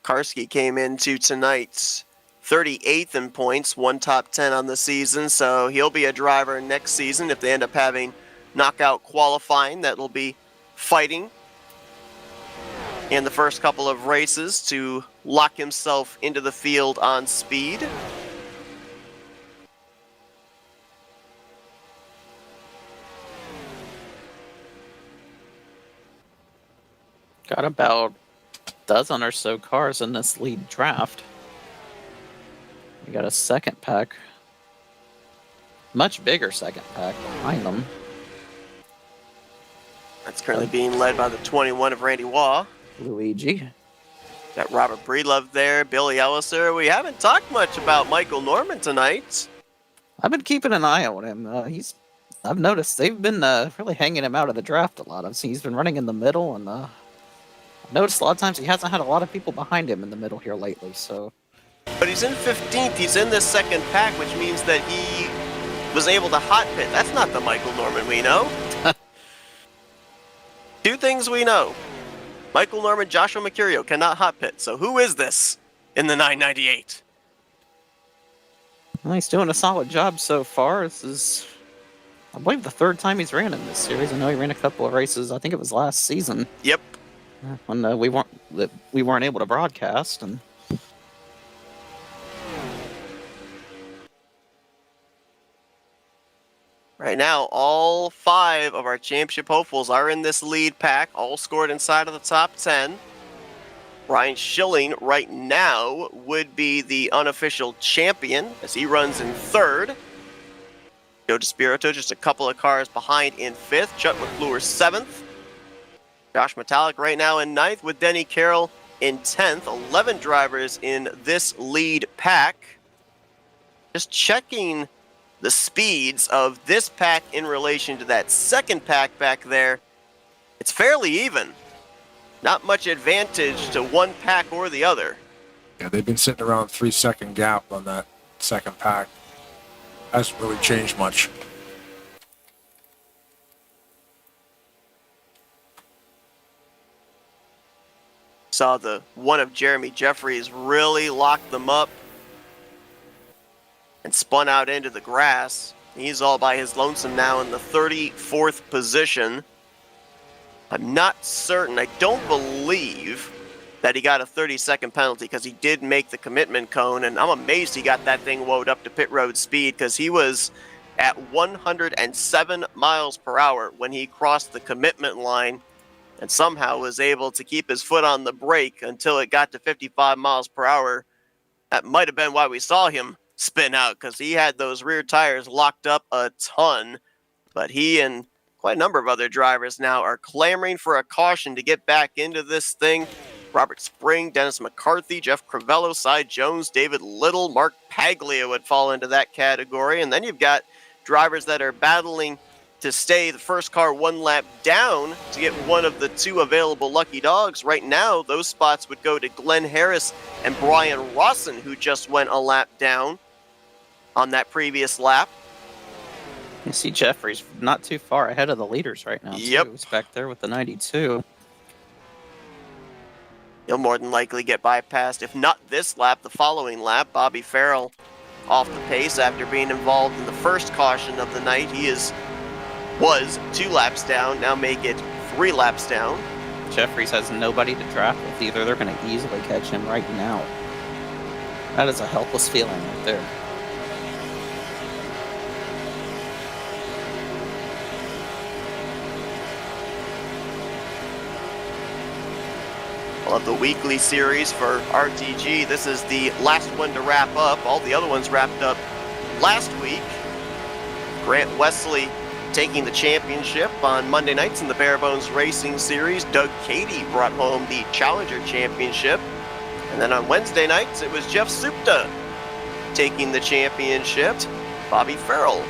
Karski came into tonight's 38th in points, one top 10 on the season, so he'll be a driver next season if they end up having knockout qualifying that will be fighting in the first couple of races to lock himself into the field on speed. Got about a dozen or so cars in this lead draft. We got a second pack. Much bigger second pack behind them. That's currently being led by the 21 of Randy Waugh. Luigi. Got Robert Breedlove there, Billy Elliser. We haven't talked much about Michael Norman tonight. I've been keeping an eye on him. I've noticed they've been really hanging him out of the draft a lot. I've seen he's been running in the middle, and I've noticed a lot of times he hasn't had a lot of people behind him in the middle here lately. So, but he's in 15th. He's in this second pack, which means that he was able to hot pit. That's not the Michael Norman we know. Two things we know. Michael Norman, Joshua Mercurio cannot hot pit. So who is this in the 998? Well, he's doing a solid job so far. This is, I believe, the third time he's ran in this series. I know he ran a couple of races. I think it was last season. Yep. When we weren't able to broadcast. And right now, all 5 of our championship hopefuls are in this lead pack, all scored inside of the top 10. Ryan Schilling right now would be the unofficial champion as he runs in 3rd. Joe DeSpirito just a couple of cars behind in 5th. Chuck McClure 7th. Josh Metallic right now in 9th with Denny Carroll in 10th. 11 drivers in this lead pack. Just checking the speeds of this pack in relation to that second pack back there. It's fairly even. Not much advantage to one pack or the other. Yeah, they've been sitting around 3-second gap on that second pack. Hasn't really changed much. Saw the one of Jeremy Jeffries really lock them up and spun out into the grass. He's all by his lonesome now in the 34th position. I'm not certain. I don't believe that he got a 30-second penalty because he did make the commitment cone, and I'm amazed he got that thing woed up to pit road speed because he was at 107 miles per hour when he crossed the commitment line and somehow was able to keep his foot on the brake until it got to 55 miles per hour. That might have been why we saw him spin out, because he had those rear tires locked up a ton. But he and quite a number of other drivers now are clamoring for a caution to get back into this thing. Robert Spring, Dennis McCarthy, Jeff Crivello, Cy Jones, David Little, Mark Paglia would fall into that category. And then you've got drivers that are battling to stay the first car one lap down to get one of the 2 available lucky dogs. Right now, those spots would go to Glenn Harris and Brian Rawson, who just went a lap down on that previous lap. you see Jeffries not too far ahead of the leaders right now. Yep. Too. He's back there with the 92. He'll more than likely get bypassed, if not this lap, the following lap. Bobby Farrell off the pace after being involved in the first caution of the night. He was 2 laps down, now make it 3 laps down. Jeffries has nobody to draft with either. They're going to easily catch him right now. That is a helpless feeling right there. Of the weekly series for RTG, this is the last one to wrap up. All the other ones wrapped up last week. Grant Wesley taking the championship on Monday nights in the Bare Bones Racing Series. Doug Cady brought home the Challenger Championship. And then on Wednesday nights, it was Jeff Supta taking the championship. Bobby Farrell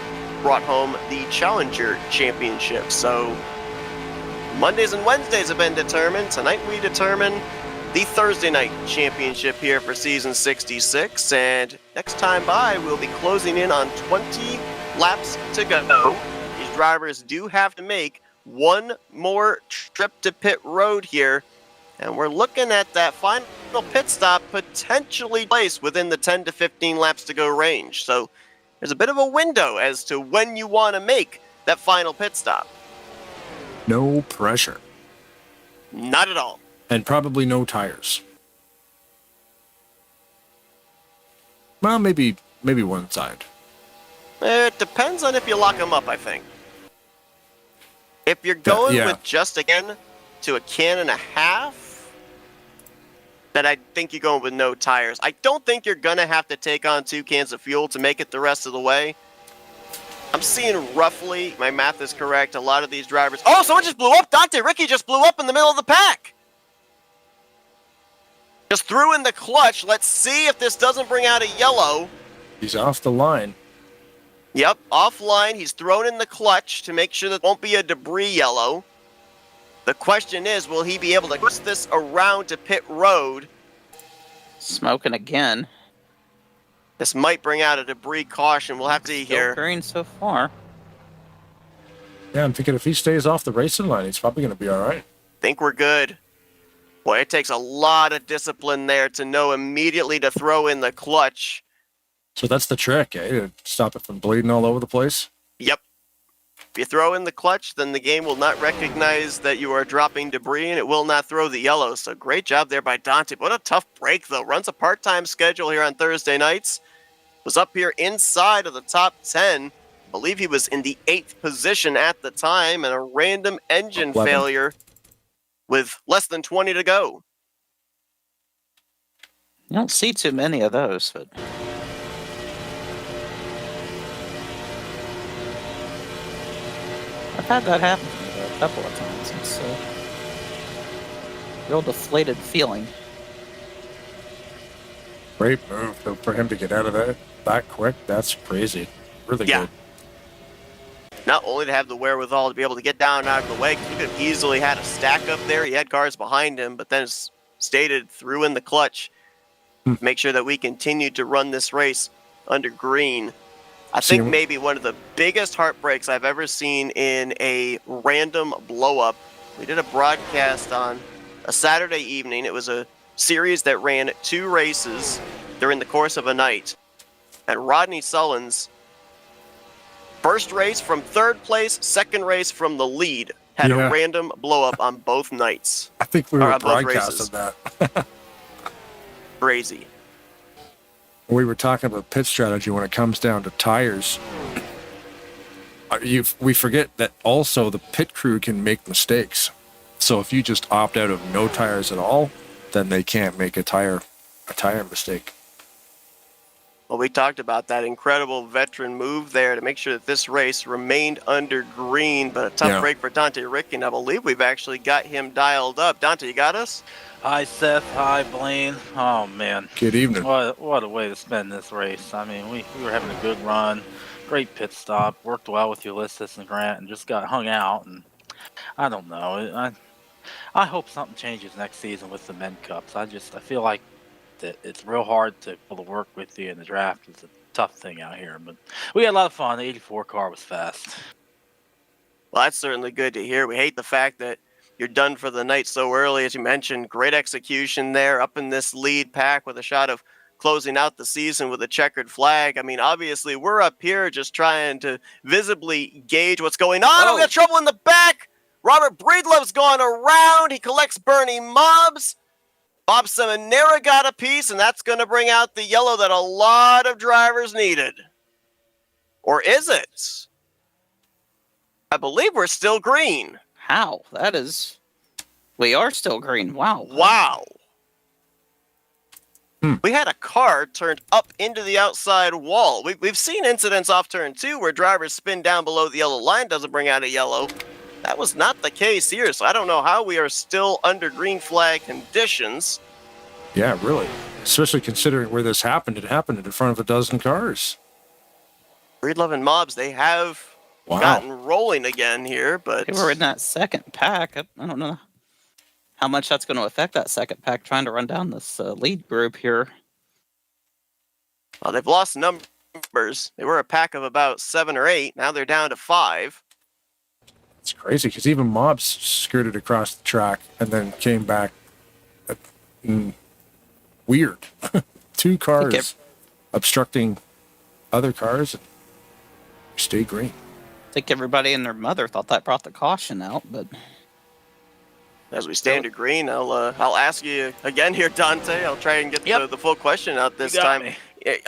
brought home the Challenger Championship. So Mondays and Wednesdays have been determined. Tonight we determine the Thursday night championship here for season 66. And next time by, we'll be closing in on 20 laps to go. These drivers do have to make one more trip to pit road here. And we're looking at that final pit stop potentially placed within the 10 to 15 laps to go range. So there's a bit of a window as to when you want to make that final pit stop. No pressure. Not at all. And probably no tires. Well, maybe one side. It depends on if you lock them up, I think. If you're going Yeah. with just, again, to a can and a half, then I think you're going with no tires. I don't think you're going to have to take on 2 cans of fuel to make it the rest of the way. I'm seeing roughly, my math is correct, a lot of these drivers... Oh, someone just blew up! Dante Ricky just blew up in the middle of the pack! Just threw in the clutch. Let's see if this doesn't bring out a yellow. He's off the line. Yep, offline. He's thrown in the clutch to make sure that won't be a debris yellow. The question is, will he be able to twist this around to pit road? Smoking again. This might bring out a debris caution. We'll have to see Still here. green so far. Yeah, I'm thinking if he stays off the racing line, he's probably going to be all right. Think we're good. Boy, it takes a lot of discipline there to know immediately to throw in the clutch. So that's the trick, eh? To stop it from bleeding all over the place. Yep. If you throw in the clutch, then the game will not recognize that you are dropping debris, and it will not throw the yellow. So great job there by Dante. What a tough break, though. Runs a part-time schedule here on Thursday nights. Was up here inside of the top 10. I believe he was in the 8th position at the time, and a random engine 11. failure with less than 20 to go. You don't see too many of those, but I've had that happen to me a couple of times. It's a real deflated feeling. Great move though, for him to get out of that quick. That's crazy. Really Yeah. good. Not only to have the wherewithal to be able to get down and out of the way, because he could have easily had a stack up there. He had cars behind him, but then as stated, threw in the clutch. Make sure that we continue to run this race under green. I think maybe one of the biggest heartbreaks I've ever seen in a random blow-up. We did a broadcast on a Saturday evening. It was a series that ran 2 races during the course of a night. And Rodney Sullins, first race from 3rd place, second race from the lead, had a random blow-up on both nights. I think we were on both broadcasting races. that. Crazy. We were talking about pit strategy when it comes down to tires. We forget that also the pit crew can make mistakes. So if you just opt out of no tires at all, then they can't make a tire mistake. Well, we talked about that incredible veteran move there to make sure that this race remained under green, but a tough break for Dante Ricky, and I believe we've actually got him dialed up. Dante, you got us? Hi, Seth. Hi, Blaine. Oh, man. Good evening. What a way to spend this race. I mean, we were having a good run. Great pit stop. Worked well with Ulysses and Grant and just got hung out. And I don't know. I hope something changes next season with the Men Cups. I feel like that it's real hard to work with you in the draft. It's a tough thing out here. But we had a lot of fun. The 84 car was fast. Well, that's certainly good to hear. We hate the fact that you're done for the night so early. As you mentioned, great execution there up in this lead pack with a shot of closing out the season with a checkered flag. I mean, obviously, we're up here just trying to visibly gauge what's going on. Oh, we got trouble in the back. Robert Breedlove's going around. He collects Bernie Mobbs. Bob Seminara got a piece, and that's going to bring out the yellow that a lot of drivers needed. Or is it? I believe we're still green. How? We are still green. Wow. Wow. We had a car turned up into the outside wall. We've seen incidents off turn 2 where drivers spin down below the yellow line, doesn't bring out a yellow. That was not the case here, so I don't know how we are still under green flag conditions. Yeah, really. Especially considering where this happened. It happened in front of a dozen cars. Breedlove and Mobs, they have gotten rolling again here, but They were in that second pack. I don't know how much that's going to affect that second pack trying to run down this lead group here. well, they've lost numbers. They were a pack of about 7 or 8. Now they're down to 5. It's crazy because even Mobs skirted across the track and then came back. Weird. 2 cars obstructing other cars and stay green. I think everybody and their mother thought that brought the caution out, but As we stand to green, I'll ask you again here, Dante. I'll try and get the full question out this time.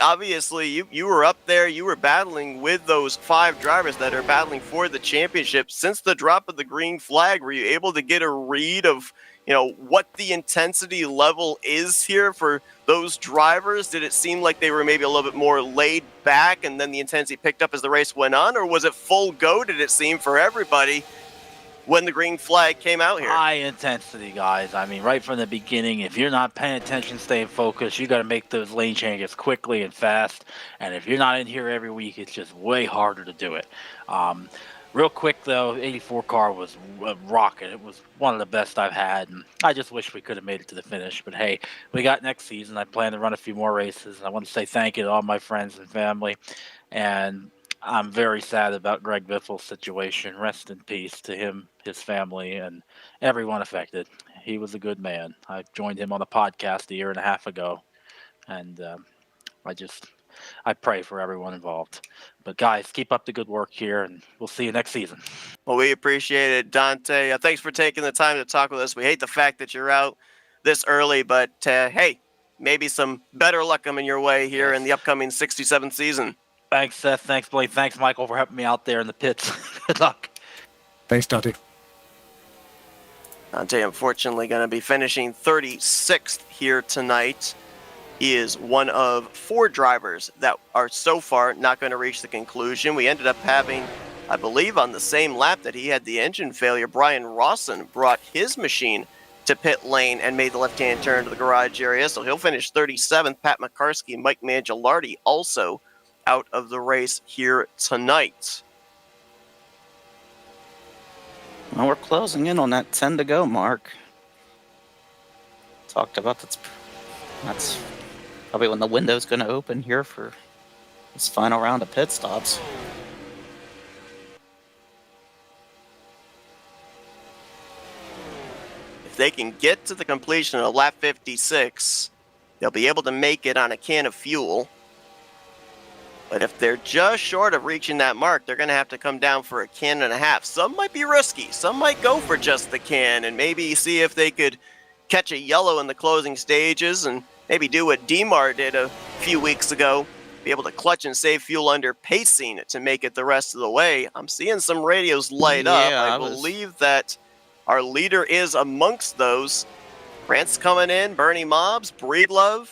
Obviously, you were up there. You were battling with those 5 drivers that are battling for the championship. Since the drop of the green flag, were you able to get a read of what the intensity level is here for those drivers? Did it seem like they were maybe a little bit more laid back and then the intensity picked up as the race went on? Or was it full go, did it seem, for everybody when the green flag came out here? High intensity, guys. I mean, right from the beginning, if you're not paying attention, staying focused, you got to make those lane changes quickly and fast. And if you're not in here every week, it's just way harder to do it. Real quick, though, 84 car was a rocket. It was one of the best I've had. And I just wish we could have made it to the finish. But, hey, we got next season. I plan to run a few more races. I want to say thank you to all my friends and family. And I'm very sad about Greg Biffle's situation. Rest in peace to him, his family, and everyone affected. He was a good man. I joined him on a podcast 1.5 years ago. And I pray for everyone involved. But guys, keep up the good work here, and we'll see you next season. Well, we appreciate it, Dante. Thanks for taking the time to talk with us. We hate the fact that you're out this early, but hey, maybe some better luck coming your way here in the upcoming 67th season. Thanks, Seth. Thanks, Blake. Thanks, Michael, for helping me out there in the pits. Good luck. Thanks, Dante. Dante, unfortunately, going to be finishing 36th here tonight. He is one of 4 drivers that are so far not going to reach the conclusion. We ended up having, I believe, on the same lap that he had the engine failure, Brian Rawson brought his machine to pit lane and made the left-hand turn to the garage area. So he'll finish 37th. Pat McCarsky and Mike Mangialardi also out of the race here tonight. well, we're closing in on that 10 to go mark. Talked about that's probably when the window's going to open here for this final round of pit stops. If they can get to the completion of lap 56, they'll be able to make it on a can of fuel. But if they're just short of reaching that mark, they're going to have to come down for a can and a half. Some might be risky. Some might go for just the can and maybe see if they could catch a yellow in the closing stages and maybe do what DMAR did a few weeks ago, be able to clutch and save fuel under pacing to make it the rest of the way. I'm seeing some radios light up. I believe that our leader is amongst those. Grant's coming in, Bernie Mobs, Breedlove,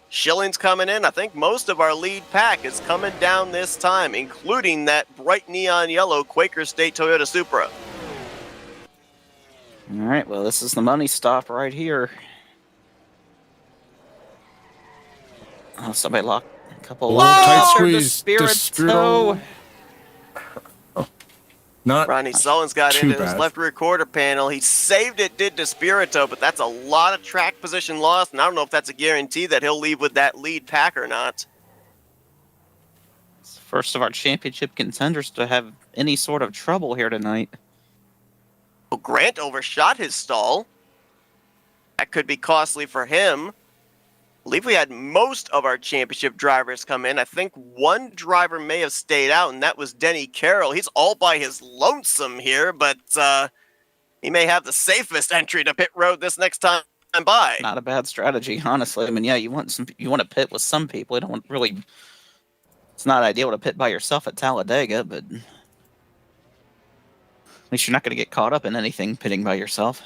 Schilling's coming in. I think most of our lead pack is coming down this time, including that bright neon yellow Quaker State Toyota Supra. All right, well, this is the money stop right here. Oh, somebody locked a couple of tight squeeze. Despirito. Not Ronnie Sullen's got into his left rear quarter panel. He saved it, did Despirito, but that's a lot of track position loss, and I don't know if that's a guarantee that he'll leave with that lead pack or not. It's the first of our championship contenders to have any sort of trouble here tonight. Well, Grant overshot his stall. That could be costly for him. I believe we had most of our championship drivers come in. I think one driver may have stayed out, and that was Denny Carroll. He's all by his lonesome here, but he may have the safest entry to pit road this next time by. Not a bad strategy, honestly. I mean, yeah, you want to pit with some people. You don't really. It's not ideal to pit by yourself at Talladega, but at least you're not going to get caught up in anything pitting by yourself.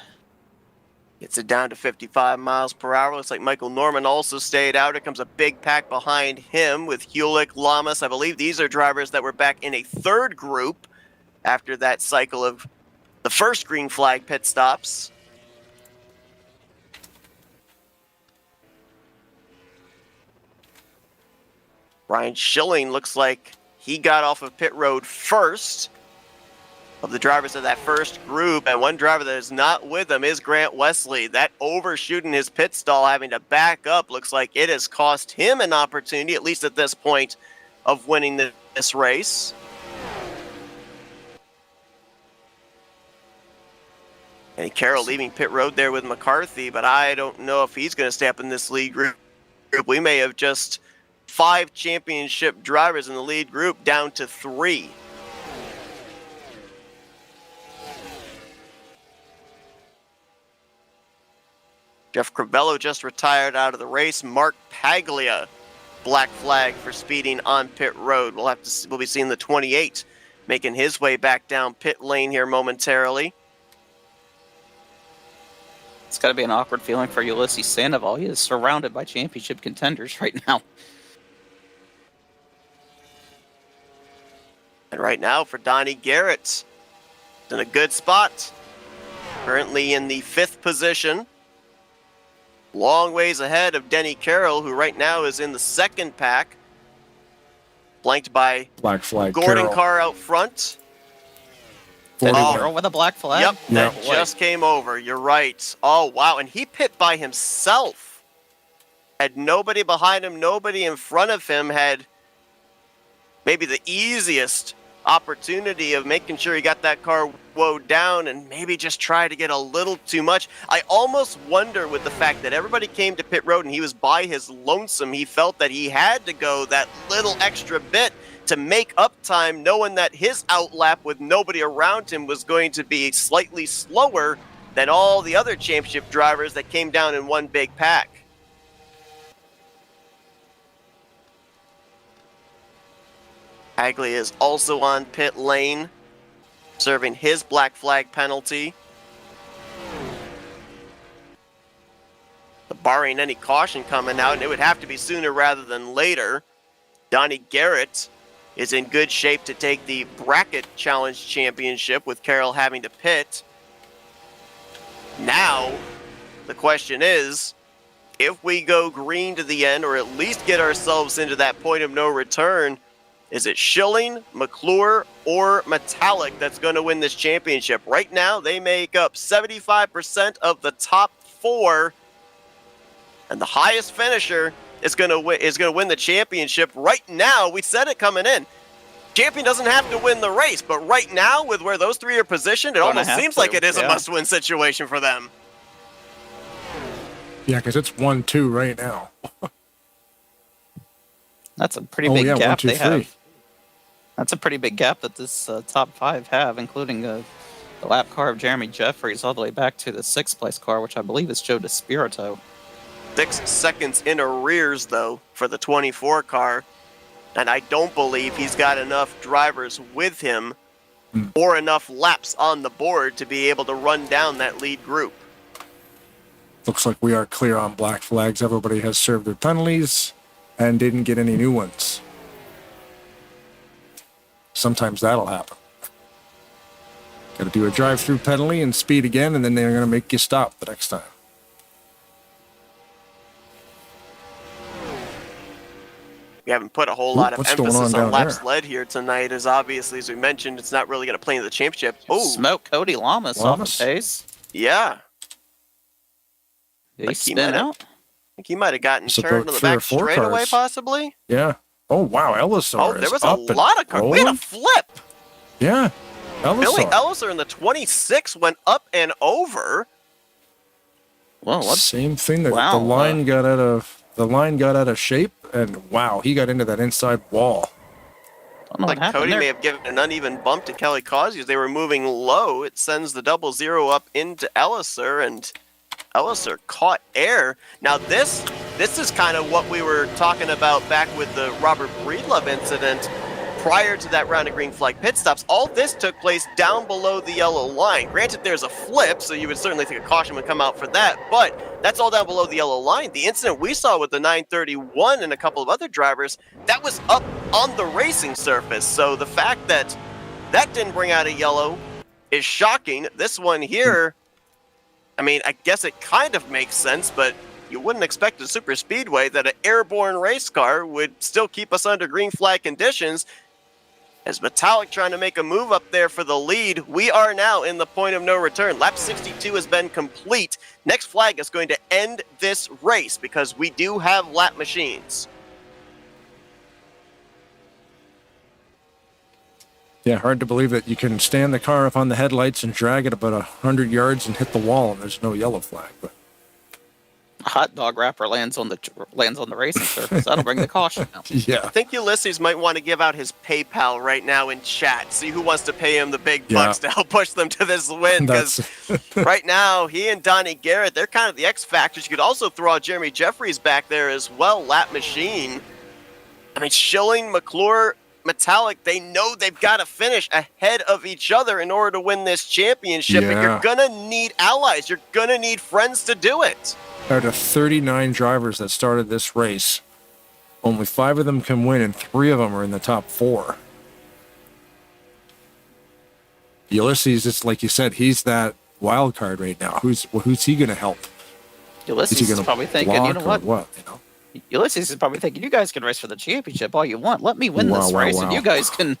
Gets it down to 55 miles per hour. Looks like Michael Norman also stayed out. Here comes a big pack behind him with Hewlett, Lamas. I believe these are drivers that were back in a third group after that cycle of the first green flag pit stops. Brian Schilling looks like He got off of pit road first of the drivers of that first group, and one driver that is not with him is Grant Wesley. That overshooting his pit stall, having to back up, looks like it has cost him an opportunity, at least at this point, of winning this race. And Carroll leaving pit road there with McCarthy, but I don't know if he's going to stay up in this lead group. We may have just 5 championship drivers in the lead group down to 3. Jeff Crivello just retired out of the race. Mark Paglia, black flag for speeding on pit road. We'll be seeing the 28 making his way back down pit lane here momentarily. It's got to be an awkward feeling for Ulysses Sandoval. He is surrounded by championship contenders right now. And right now for Donnie Garrett, in a good spot. Currently in the 5th position. Long ways ahead of Denny Carroll, who right now is in the 2nd pack. Blanked by Black flag. Gordon Carroll. Carr out front. Denny Oh. Carroll with a black flag? Yep, that Boy. just came over. You're right. Oh, wow. And he pit by himself. Had nobody behind him, nobody in front of him, had maybe the easiest opportunity of making sure he got that car woed down and maybe just try to get a little too much. I almost wonder, with the fact that everybody came to pit road and he was by his lonesome, he felt that he had to go that little extra bit to make up time, knowing that his outlap with nobody around him was going to be slightly slower than all the other championship drivers that came down in one big pack. Hagley is also on pit lane, serving his black flag penalty. But barring any caution coming out, and it would have to be sooner rather than later, Donnie Garrett is in good shape to take the Bracket Challenge Championship with Carroll having to pit. Now, the question is, if we go green to the end, or at least get ourselves into that point of no return, is it Schilling, McClure, or Metallic that's going to win this championship? Right now, they make up 75% of the top 4, and the highest finisher is going to win the championship. Right now, we said it coming in. Champion doesn't have to win the race, but right now, with where those 3 are positioned, it almost seems like it is a must-win situation for them. Yeah, because it's 1-2 right now. That's a pretty big gap 1, 2, they 3. have. That's a pretty big gap that this top 5 have, including the lap car of Jeremy Jeffries all the way back to the 6th place car, which I believe is Joe DeSpirito. 6 seconds in arrears, though, for the 24 car. And I don't believe he's got enough drivers with him or enough laps on the board to be able to run down that lead group. Looks like we are clear on black flags. Everybody has served their penalties and didn't get any new ones. Sometimes that'll happen. Got to do a drive-through penalty and speed again, and then they're going to make you stop the next time. We haven't put a whole lot of What's going emphasis on on down laps there? led here tonight, as obviously, as we mentioned, it's not really going to play into the championship. Oh, Smoke Cody Lamas off Lamas? the pace. yeah. Did he Like he spin might have- out? I think he might have gotten It's turned about to the 3 or back 4 straightaway, cars. possibly. Yeah. Oh, wow. Ellisor Oh, is there was a up and lot of cars. We had a rolling. flip. Yeah. Billy Ellisor. Elliser in the 26 went up and over. Well, what? Same thing. That Wow, the line got out of shape, and wow, he got into that inside wall. I don't know what Like happened Cody there. may have given an uneven bump to Kelly Causey as they were moving low. It sends the 0-0 up into Elliser, and Elliser caught air. Now this is kind of what we were talking about back with the Robert Breedlove incident prior to that round of green flag pit stops. All this took place down below the yellow line. Granted, there's a flip, so you would certainly think a caution would come out for that, but that's all down below the yellow line. The incident we saw with the 931 and a couple of other drivers, that was up on the racing surface. So the fact that that didn't bring out a yellow is shocking. This one here, I mean, I guess it kind of makes sense, but you wouldn't expect a super speedway that an airborne race car would still keep us under green flag conditions. As Metallic trying to make a move up there for the lead, we are now in the point of no return. Lap 62 has been complete. Next flag is going to end this race because we do have lap machines. Yeah, hard to believe that you can stand the car up on the headlights and drag it about 100 yards and hit the wall, and there's no yellow flag. But A hot dog wrapper lands on the racing surface. That'll bring the caution out. yeah, I think Ulysses might want to give out his PayPal right now in chat. See who wants to pay him the big bucks to help push them to this win. Because right now, he and Donnie Garrett, they're kind of the X factors. You could also throw out Jeremy Jeffries back there as well, lap machine. I mean, Schilling, McClure, Metallic, they know they've got to finish ahead of each other in order to win this championship. And you're going to need allies. You're going to need friends to do it. Out of 39 drivers that started this race, only 5 of them can win, and 3 of them are in the top 4. Ulysses, it's like you said, he's that wild card right now. Who's he going to help? Ulysses is probably thinking, you know what? You know? Ulysses is probably thinking, you guys can race for the championship all you want. Let me win this race, and you guys can...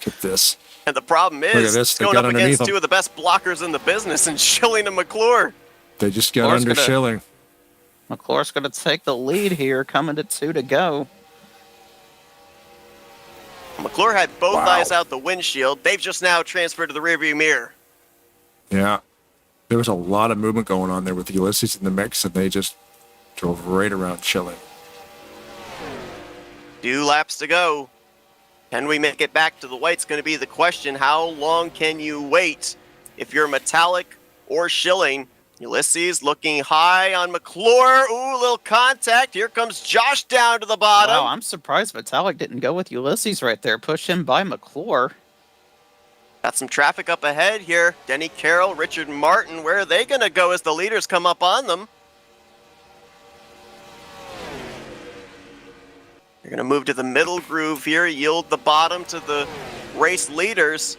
Get this. And the problem is, it's going up against 2 of the best blockers in the business, and Schilling and McClure. They just got under Schilling. McClure's going to take the lead here, coming to 2 to go. McClure had both eyes out the windshield. They've just now transferred to the rearview mirror. Yeah. There was a lot of movement going on there with Ulysses in the mix, and they just drove right around Schilling. 2 laps to go. Can we make it back to the white's going to be the question. How long can you wait if you're Metallic or Schilling? Ulysses looking high on McClure. Ooh, little contact. Here comes Josh down to the bottom. Wow, I'm surprised Metallic didn't go with Ulysses right there. Push him by McClure. Got some traffic up ahead here. Denny Carroll, Richard Martin. Where are they going to go as the leaders come up on them? They're going to move to the middle groove here, yield the bottom to the race leaders.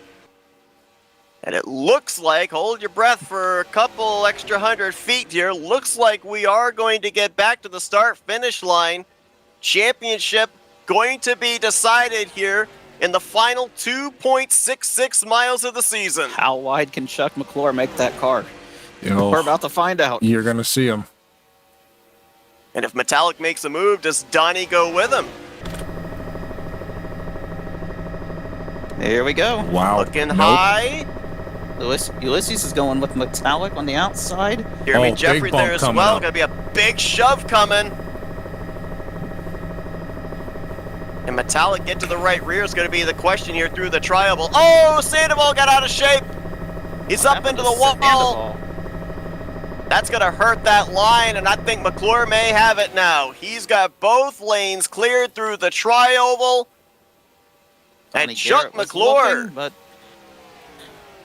And it looks like, hold your breath for a couple extra 100 feet here, looks like we are going to get back to the start-finish line. Championship going to be decided here in the final 2.66 miles of the season. How wide can Chuck McClure make that car? You know, we're about to find out. You're going to see him. And if Metallic makes a move, does Donnie go with him? Here we go. Wow. Looking high. Ulysses is going with Metallic on the outside. Jeremy Jeffrey there as well. Gonna be a big shove coming. And Metallic get to the right rear is going to be the question here through the triangle. Oh, Sandoval got out of shape. He's up into the wall. That's going to hurt that line, and I think McClure may have it now. He's got both lanes cleared through the tri-oval. And Chuck McClure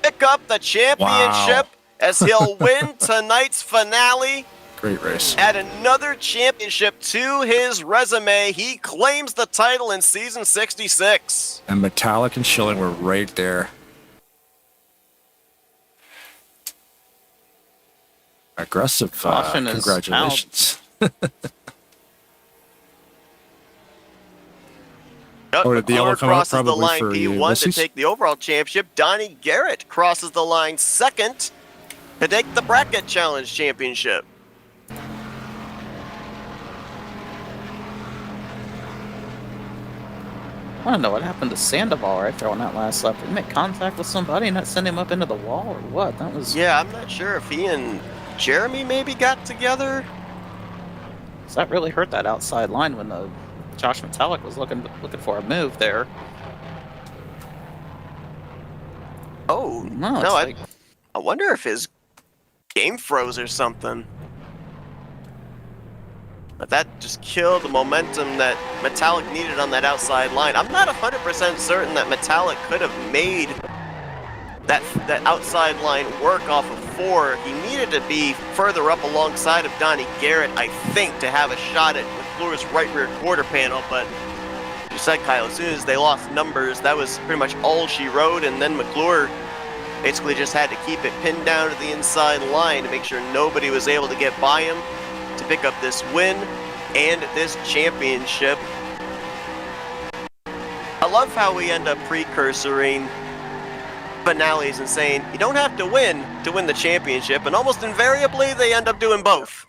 pick up the championship as he'll win tonight's finale. Great race. Add another championship to his resume. He claims the title in season 66. And Metallic and Schilling were right there. Aggressive. Congratulations. Did the yellow crosses the line P1 to take the overall championship. Donnie Garrett crosses the line second to take the bracket challenge championship. I want to know what happened to Sandoval right there on that last lap. Did he make contact with somebody and that send him up into the wall or what? That was... Yeah, I'm not sure if he and Jeremy maybe got together. Does that really hurt that outside line when the Josh Metallic was looking for a move there? Oh, no, I wonder if his game froze or something. But that just killed the momentum that Metallic needed on that outside line. I'm not 100% certain that Metallic could have made that outside line work off of 4. He needed to be further up alongside of Donnie Garrett, I think, to have a shot at McClure's right rear quarter panel. But you said, Kyle, as soon as they lost numbers, that was pretty much all she wrote. And then McClure basically just had to keep it pinned down to the inside line to make sure nobody was able to get by him to pick up this win and this championship. A love how we end up precursoring finales and saying you don't have to win the championship, and almost invariably they end up doing both.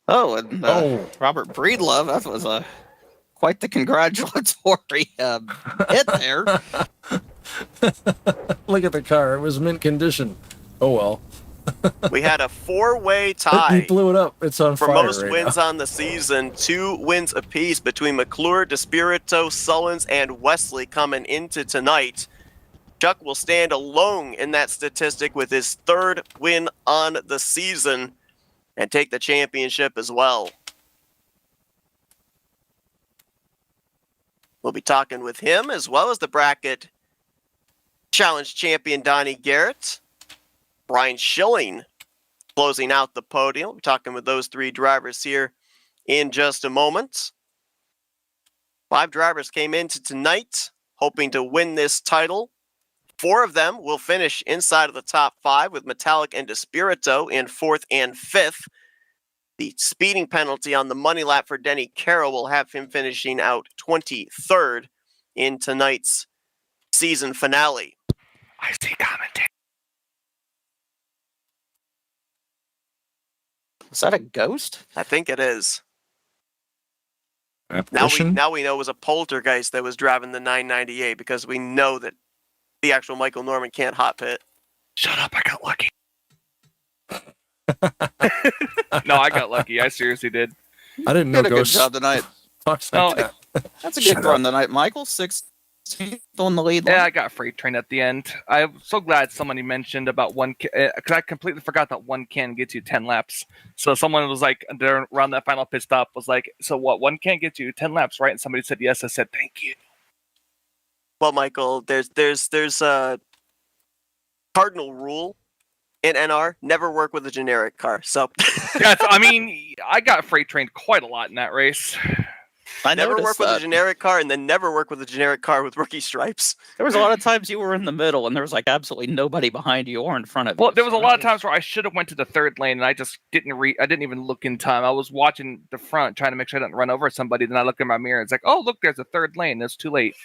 Oh, and Robert Breedlove, that was quite the congratulatory hit there. Look at the car. It was mint condition. Oh, well. We had a 4-way tie. He blew it up. It's on for fire most right wins now. on the season. 2 wins apiece between McClure, DeSpirito, Sullins, and Wesley coming into tonight. Chuck will stand alone in that statistic with his 3rd win on the season and take the championship as well. We'll be talking with him as well as the bracket challenge champion Donnie Garrett. Brian Schilling closing out the podium. We'll be talking with those 3 drivers here in just a moment. 5 drivers came into tonight hoping to win this title. 4 of them will finish inside of the top 5 with Metallic and DeSpirito in 4th and 5th. The speeding penalty on the money lap for Denny Carroll will have him finishing out 23rd in tonight's season finale. I see commentary. Is that a ghost? I think it is. Now Apparition? we know it was a poltergeist that was driving the 998 because we know that the actual Michael Norman can't hot pit. Shut up, I got lucky. No, I got lucky. I seriously did. I didn't know Did a good ghosts job tonight. talks No, like that. That's a good run tonight, Michael. 16th on the lead line. Yeah, I got freight train at the end. I'm so glad somebody mentioned about because I completely forgot that 1 can gets you 10 laps. So someone was like, around that final pit stop, was like, so what, 1 can get you 10 laps, right? And somebody said yes. I said, thank you. Well, Michael, there's a cardinal rule in NR: never work with a generic car. So I mean, I got freight trained quite a lot in that race. I never noticed work with that. a generic car, and then never work with a generic car with rookie stripes. There was a lot of times you were in the middle, and there was like absolutely nobody behind you or in front of you. Well, there was a so lot of times where I should have went to the 3rd lane, and I just didn't I didn't even look in time. I was watching the front, trying to make sure I didn't run over somebody. Then I look in my mirror, and it's like, oh, look, there's a 3rd lane. It's too late.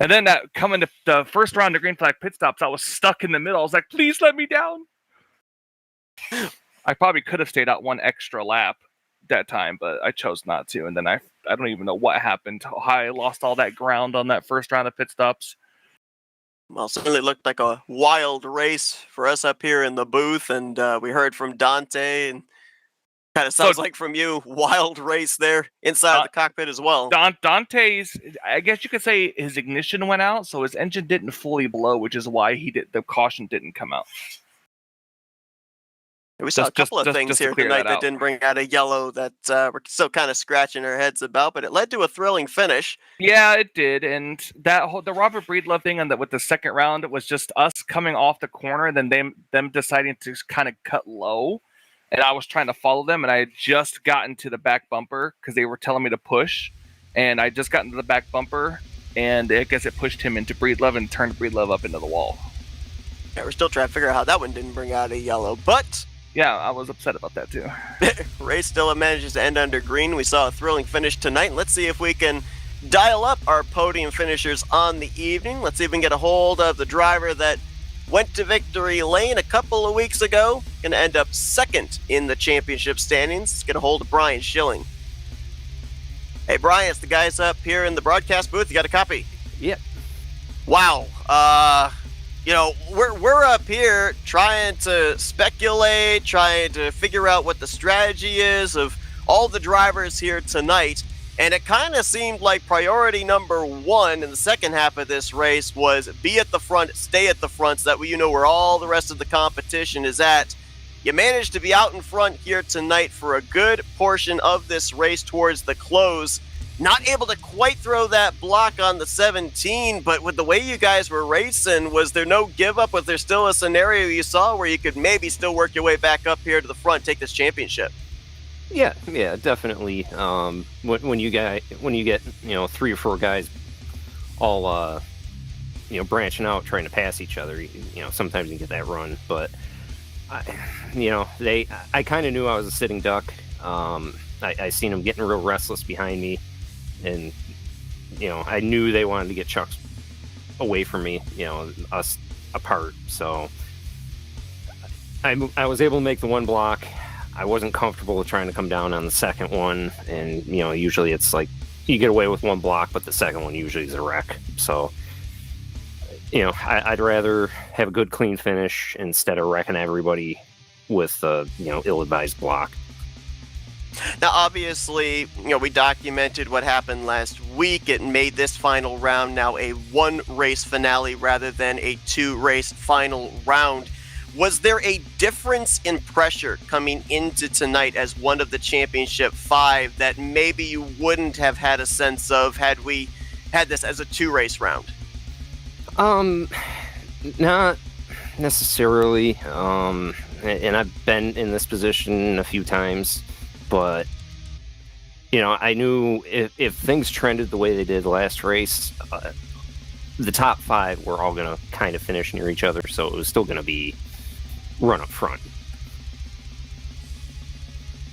And then that coming to the first round of green flag pit stops, I was stuck in the middle. I was like, please let me down. I probably could have stayed out 1 extra lap that time, but I chose not to. And then I don't even know what happened. How I lost all that ground on that first round of pit stops. Well, certainly looked like a wild race for us up here in the booth, and we heard from Dante, and kind of sounds like from you, wild race there inside the cockpit as well. Dante's, I guess you could say his ignition went out, so his engine didn't fully blow, which is why the caution didn't come out. We saw a couple of things here tonight that didn't bring out a yellow that we're still kind of scratching our heads about, but it led to a thrilling finish. Yeah, it did, and the Robert Breedlove thing with the second round was just us coming off the corner, then them deciding to kind of cut low, and I was trying to follow them, and I had just gotten to the back bumper because they were telling me to push, and I just got into the back bumper, and I guess it pushed him into Breedlove and turned Breedlove up into the wall. Yeah, we're still trying to figure out how that one didn't bring out a yellow, but yeah, I was upset about that too. race still manages to end under green. We saw a thrilling finish tonight. Let's see if we can dial up our podium finishers on the evening. Let's see if we can get a hold of the driver that went to victory lane a couple of weeks ago. Going to end up 2nd in the championship standings. Let's get a hold of Brian Schilling. Hey, Brian, it's the guys up here in the broadcast booth. You got a copy? Yep. Wow. We're up here trying to speculate, trying to figure out what the strategy is of all the drivers here tonight. And it kind of seemed like priority number 1 in the second half of this race was be at the front, stay at the front, so that way you know where all the rest of the competition is at. You managed to be out in front here tonight for a good portion of this race towards the close. Not able to quite throw that block on the 17, but with the way you guys were racing, was there no give up? Was there still a scenario you saw where you could maybe still work your way back up here to the front, take this championship? Yeah, definitely. When you get 3 or 4 guys all branching out trying to pass each other, sometimes you get that run. But I kind of knew I was a sitting duck. I seen them getting real restless behind me, and I knew they wanted to get Chuck away from me, us apart. So I was able to make the one block. I wasn't comfortable with trying to come down on the second one, and usually it's like you get away with one block, but the second one usually is a wreck. So I'd rather have a good clean finish instead of wrecking everybody with ill-advised block. Now, obviously, we documented what happened last week. It made this final round now a one-race finale rather than a two-race final round. Was there a difference in pressure coming into tonight as one of the championship 5 that maybe you wouldn't have had a sense of had we had this as a two-race round? Not necessarily. And I've been in this position a few times, but I knew if things trended the way they did last race, the top 5 were all going to kind of finish near each other, so it was still going to be run up front.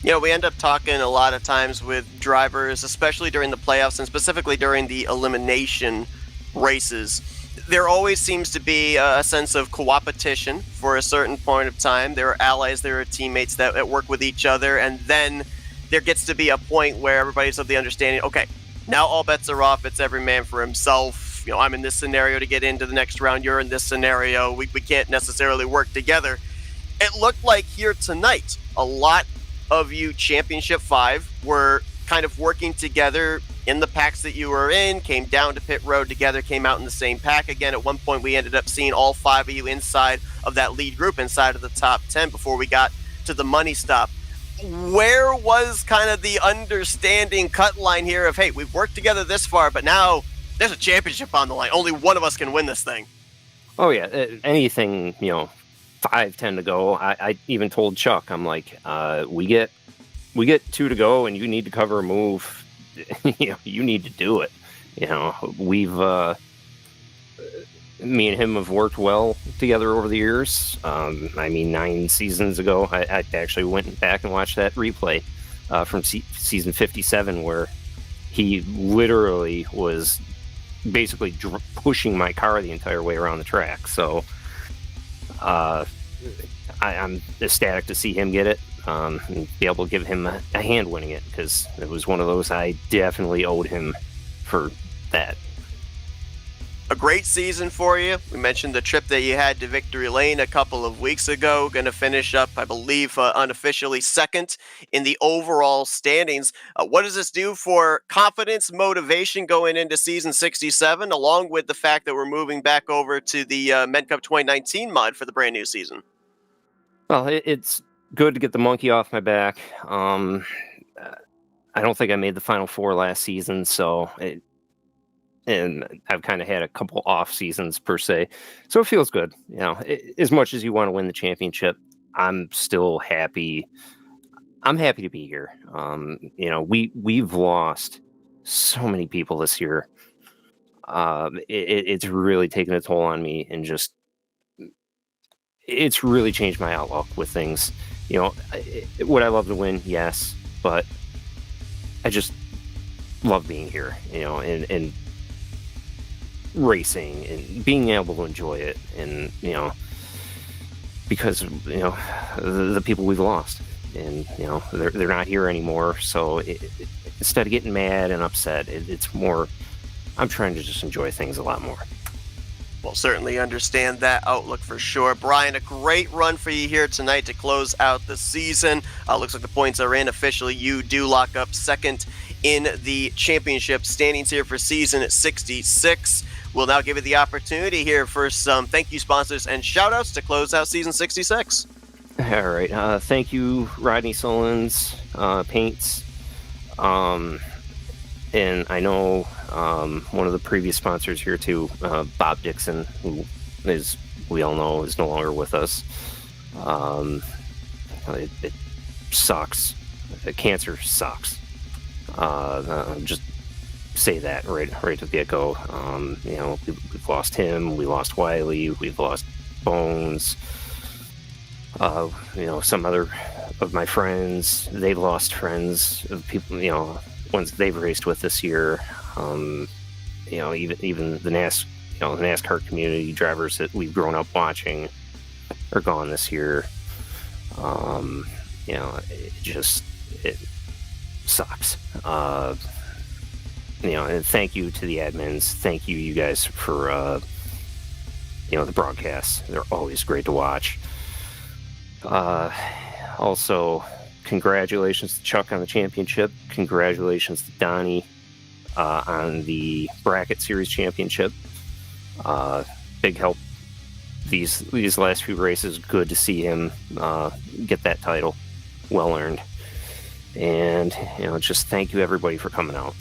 We end up talking a lot of times with drivers, especially during the playoffs and specifically during the elimination races. There always seems to be a sense of co-opetition for a certain point of time. There are allies, there are teammates that work with each other, and then there gets to be a point where everybody's of the understanding, okay, now all bets are off, it's every man for himself. I'm in this scenario to get into the next round, you're in this scenario, we can't necessarily work together. It looked like here tonight, a lot of you Championship 5 were kind of working together in the packs that you were in, came down to pit road together, came out in the same pack again. At one point, we ended up seeing all 5 of you inside of that lead group, inside of the top 10 before we got to the money stop. Where was kind of the understanding cut line here of, hey, we've worked together this far, but now there's a championship on the line. Only one of us can win this thing. Oh, yeah. Anything, 5-10 to go. I even told Chuck, I'm like, we get 2 to go and you need to cover a move. You need to do it. We've me and him have worked well together over the years. 9 seasons ago, I actually went back and watched that replay from season 57 where he literally was basically pushing my car the entire way around the track. So I'm ecstatic to see him get it. And be able to give him a hand winning it, because it was one of those I definitely owed him for that. A great season for you. We mentioned the trip that you had to Victory Lane a couple of weeks ago. Going to finish up, I believe, unofficially second in the overall standings. What does this do for confidence, motivation going into season 67, along with the fact that we're moving back over to the Med Cup 2019 mod for the brand new season? Well, it's good to get the monkey off my back. I don't think I made the Final Four last season, and I've kind of had a couple off seasons per se, so it feels good. As much as you want to win the championship, I'm still happy. I'm happy to be here. We've lost so many people this year. It's really taken a toll on me, and just it's really changed my outlook with things. Would I love to win? Yes, but I just love being here, and racing and being able to enjoy it, and because the people we've lost, and they're not here anymore. So instead of getting mad and upset, it's more I'm trying to just enjoy things a lot more. Well, certainly understand that outlook for sure. Brian, a great run for you here tonight to close out the season. Looks like the points are in officially. You do lock up second in the championship standings here for season 66. We'll now give you the opportunity here for some thank you sponsors and shout outs to close out season 66. All right. Thank you, Rodney Solons, Paints. And I know one of the previous sponsors here too, Bob Dixon, who is, we all know, is no longer with us. It sucks. Cancer sucks. Just say that right at the get-go. We've lost him. We lost Wiley. We've lost Bones. Some other of my friends, they've lost friends of people, ones they've raced with this year. even the the NASCAR community drivers that we've grown up watching are gone this year. It sucks. And thank you to the admins. Thank you guys for the broadcasts. They're always great to watch. Also, congratulations to Chuck on the championship. Congratulations to Donnie on the bracket series championship. Big help these last few races. Good to see him get that title. Well earned. And just thank you everybody for coming out.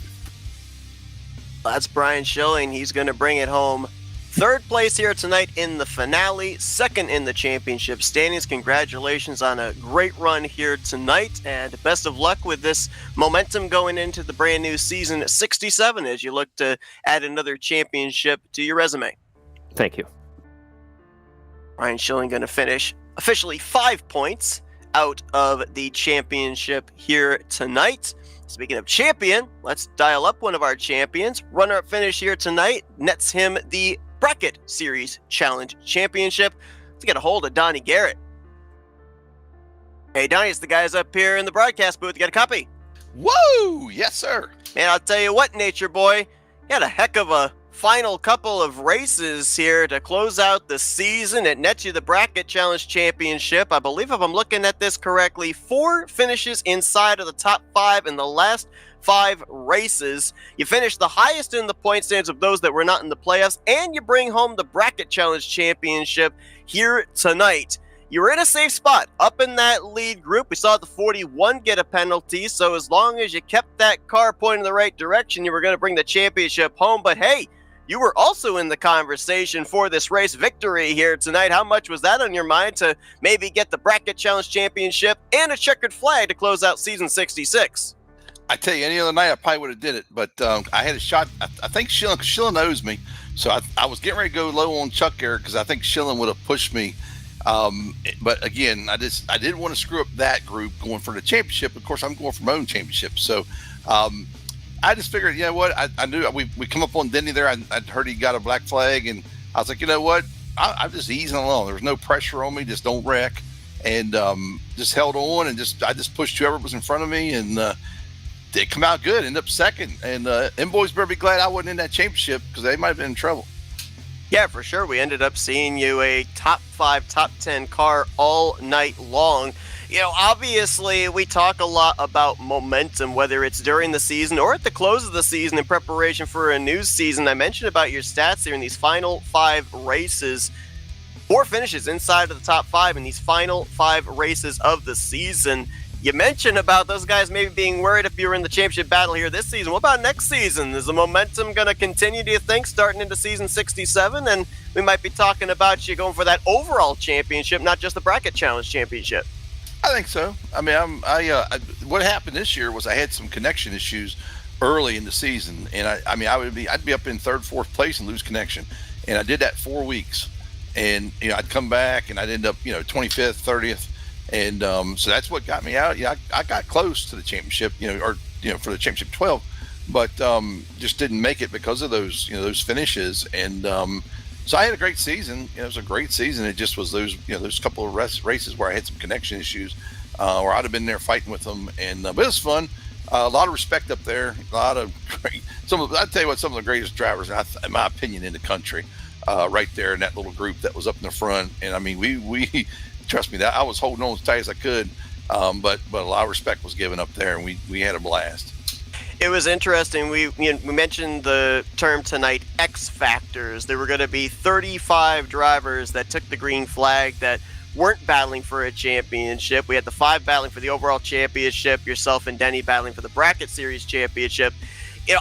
That's Brian Schilling. He's going to bring it home. Third place here tonight in the finale, second in the championship standings. Congratulations on a great run here tonight, and best of luck with this momentum going into the brand new season 67 as you look to add another championship to your resume. Thank you. Brian Schilling going to finish officially 5 points out of the championship here tonight. Speaking of champion, let's dial up one of our champions. Runner-up finish here tonight nets him the Bracket Series Challenge Championship. Let's get a hold of Donnie Garrett. Hey, Donnie, it's the guys up here in the broadcast booth. You got a copy? Woo! Yes, sir. Man, I'll tell you what, Nature Boy, you had a heck of a final couple of races here to close out the season. It nets you the Bracket Challenge Championship. I believe, if I'm looking at this correctly, 4 finishes inside of the top 5 in the last 5 races. You finished the highest in the point standings of those that were not in the playoffs, and you bring home the Bracket Challenge Championship here tonight. You were in a safe spot up in that lead group. We saw the 41 get a penalty, so as long as you kept that car pointing in the right direction, you were going to bring the championship home. But hey, you were also in the conversation for this race victory here tonight. How much was that on your mind to maybe get the Bracket Challenge Championship and a checkered flag to close out season 66? I tell you, any other night I probably would have did it, but I had a shot. I think Schilling knows me, so I was getting ready to go low on Chuck there because I think Schilling would have pushed me. But again, I didn't want to screw up that group going for the championship. Of course, I'm going for my own championship, so I just figured, you know what? I knew we come up on Denny there. I'd heard he got a black flag, and I was like, you know what? I'm just easing along. There was no pressure on me. Just don't wreck, and just held on, and I just pushed whoever was in front of me, and they come out good. End up second, and them boys better be glad I wasn't in that championship because they might have been in trouble. Yeah, for sure. We ended up seeing you a top 5, top 10 car all night long. Obviously, we talk a lot about momentum, whether it's during the season or at the close of the season in preparation for a new season. I mentioned about your stats here in these final 5 races. 4 finishes inside of the top 5 in these final 5 races of the season. You mentioned about those guys maybe being worried if you were in the championship battle here this season. What about next season? Is the momentum going to continue, do you think, starting into season 67? And we might be talking about you going for that overall championship, not just the Bracket Challenge Championship. I think so. I mean, what happened this year was I had some connection issues early in the season, and I'd be up in 3rd, 4th place and lose connection, and I did that 4 weeks, and I'd come back and I'd end up 25th, 30th. And so that's what got me out. Yeah, I got close to the championship, for the championship 12, but just didn't make it because of those finishes. And so I had a great season. It was a great season. It just was those couple of races where I had some connection issues, or I'd have been there fighting with them. And but it was fun. A lot of respect up there. A lot of great. I'd tell you what, some of the greatest drivers, in my opinion, in the country, right there in that little group that was up in the front. And I mean, we trust me, that I was holding on as tight as I could, but a lot of respect was given up there, and we had a blast. It was interesting. We mentioned the term tonight, X factors. There were going to be 35 drivers that took the green flag that weren't battling for a championship. We had the 5 battling for the overall championship, yourself and Denny battling for the Bracket Series championship.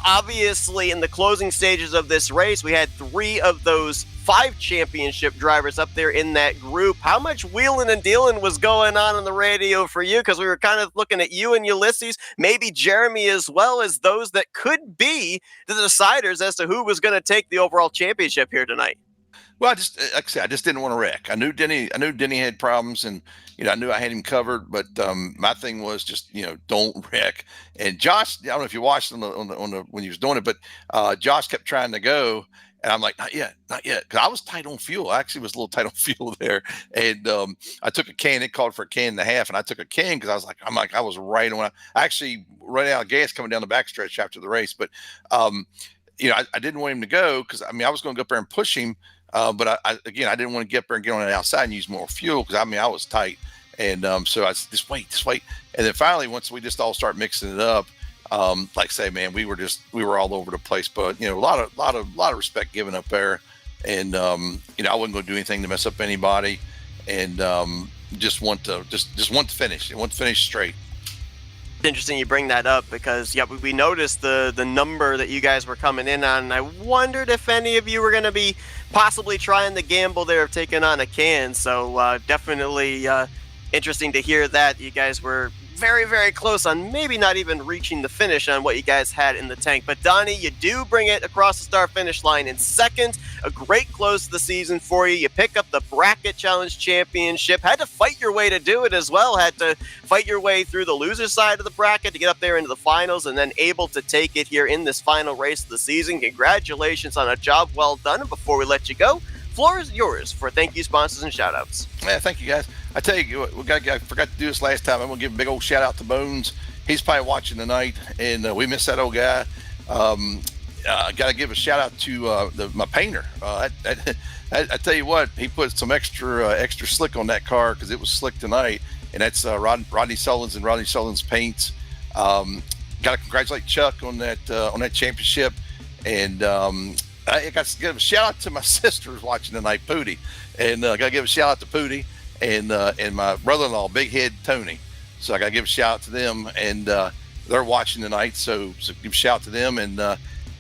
Obviously, in the closing stages of this race, we had 3 of those 5 championship drivers up there in that group. How much wheeling and dealing was going on the radio for you? Because we were kind of looking at you and Ulysses, maybe Jeremy as well, as those that could be the deciders as to who was going to take the overall championship here tonight. Well, I just like I said, I just didn't want to wreck. I knew Denny had problems, and I knew I had him covered. But my thing was just don't wreck. And Josh, I don't know if you watched on the when he was doing it, but Josh kept trying to go, and I'm like, not yet, because I was tight on fuel. I actually was a little tight on fuel there, and I took a can. It called for a can and a half, and I took a can because I was right on. I actually ran out of gas coming down the backstretch after the race, but I didn't want him to go because I was going to go up there and push him. But I didn't want to get up there and get on the outside and use more fuel because I was tight, and so I said, just wait, and then finally once we just all start mixing it up, like I say, man, we were all over the place, but a lot of respect given up there, and I wasn't going to do anything to mess up anybody, and just want to finish. I want to finish straight. It's interesting you bring that up because we noticed the number that you guys were coming in on, and I wondered if any of you were going to be possibly trying the gamble there of taking on a can. So definitely interesting to hear that you guys were very, very close on maybe not even reaching the finish on what you guys had in the tank. But Donnie, you do bring it across the start finish line in second. A great close to the season for you. You pick up the Bracket Challenge Championship. Had to fight your way to do it as well. Had to fight your way through the loser side of the bracket to get up there into the finals, and then able to take it here in this final race of the season. Congratulations on a job well done. And before we let you go, floor is yours for thank you, sponsors, and shout outs. Yeah, thank you guys. I tell you what, I forgot to do this last time. I'm going to give a big old shout out to Bones. He's probably watching tonight, and we miss that old guy. I got to give a shout out to my painter. I tell you what, he put some extra slick on that car because it was slick tonight, and that's Rodney Sullivan's and Rodney Sullivan's paints. Got to congratulate Chuck on that championship, and I got to give a shout out to my sister who's watching tonight, Pootie, and got to give a shout out to Pootie and my brother-in-law, Big Head Tony. So I got to give a shout out to them, and they're watching tonight. So give a shout out to them. And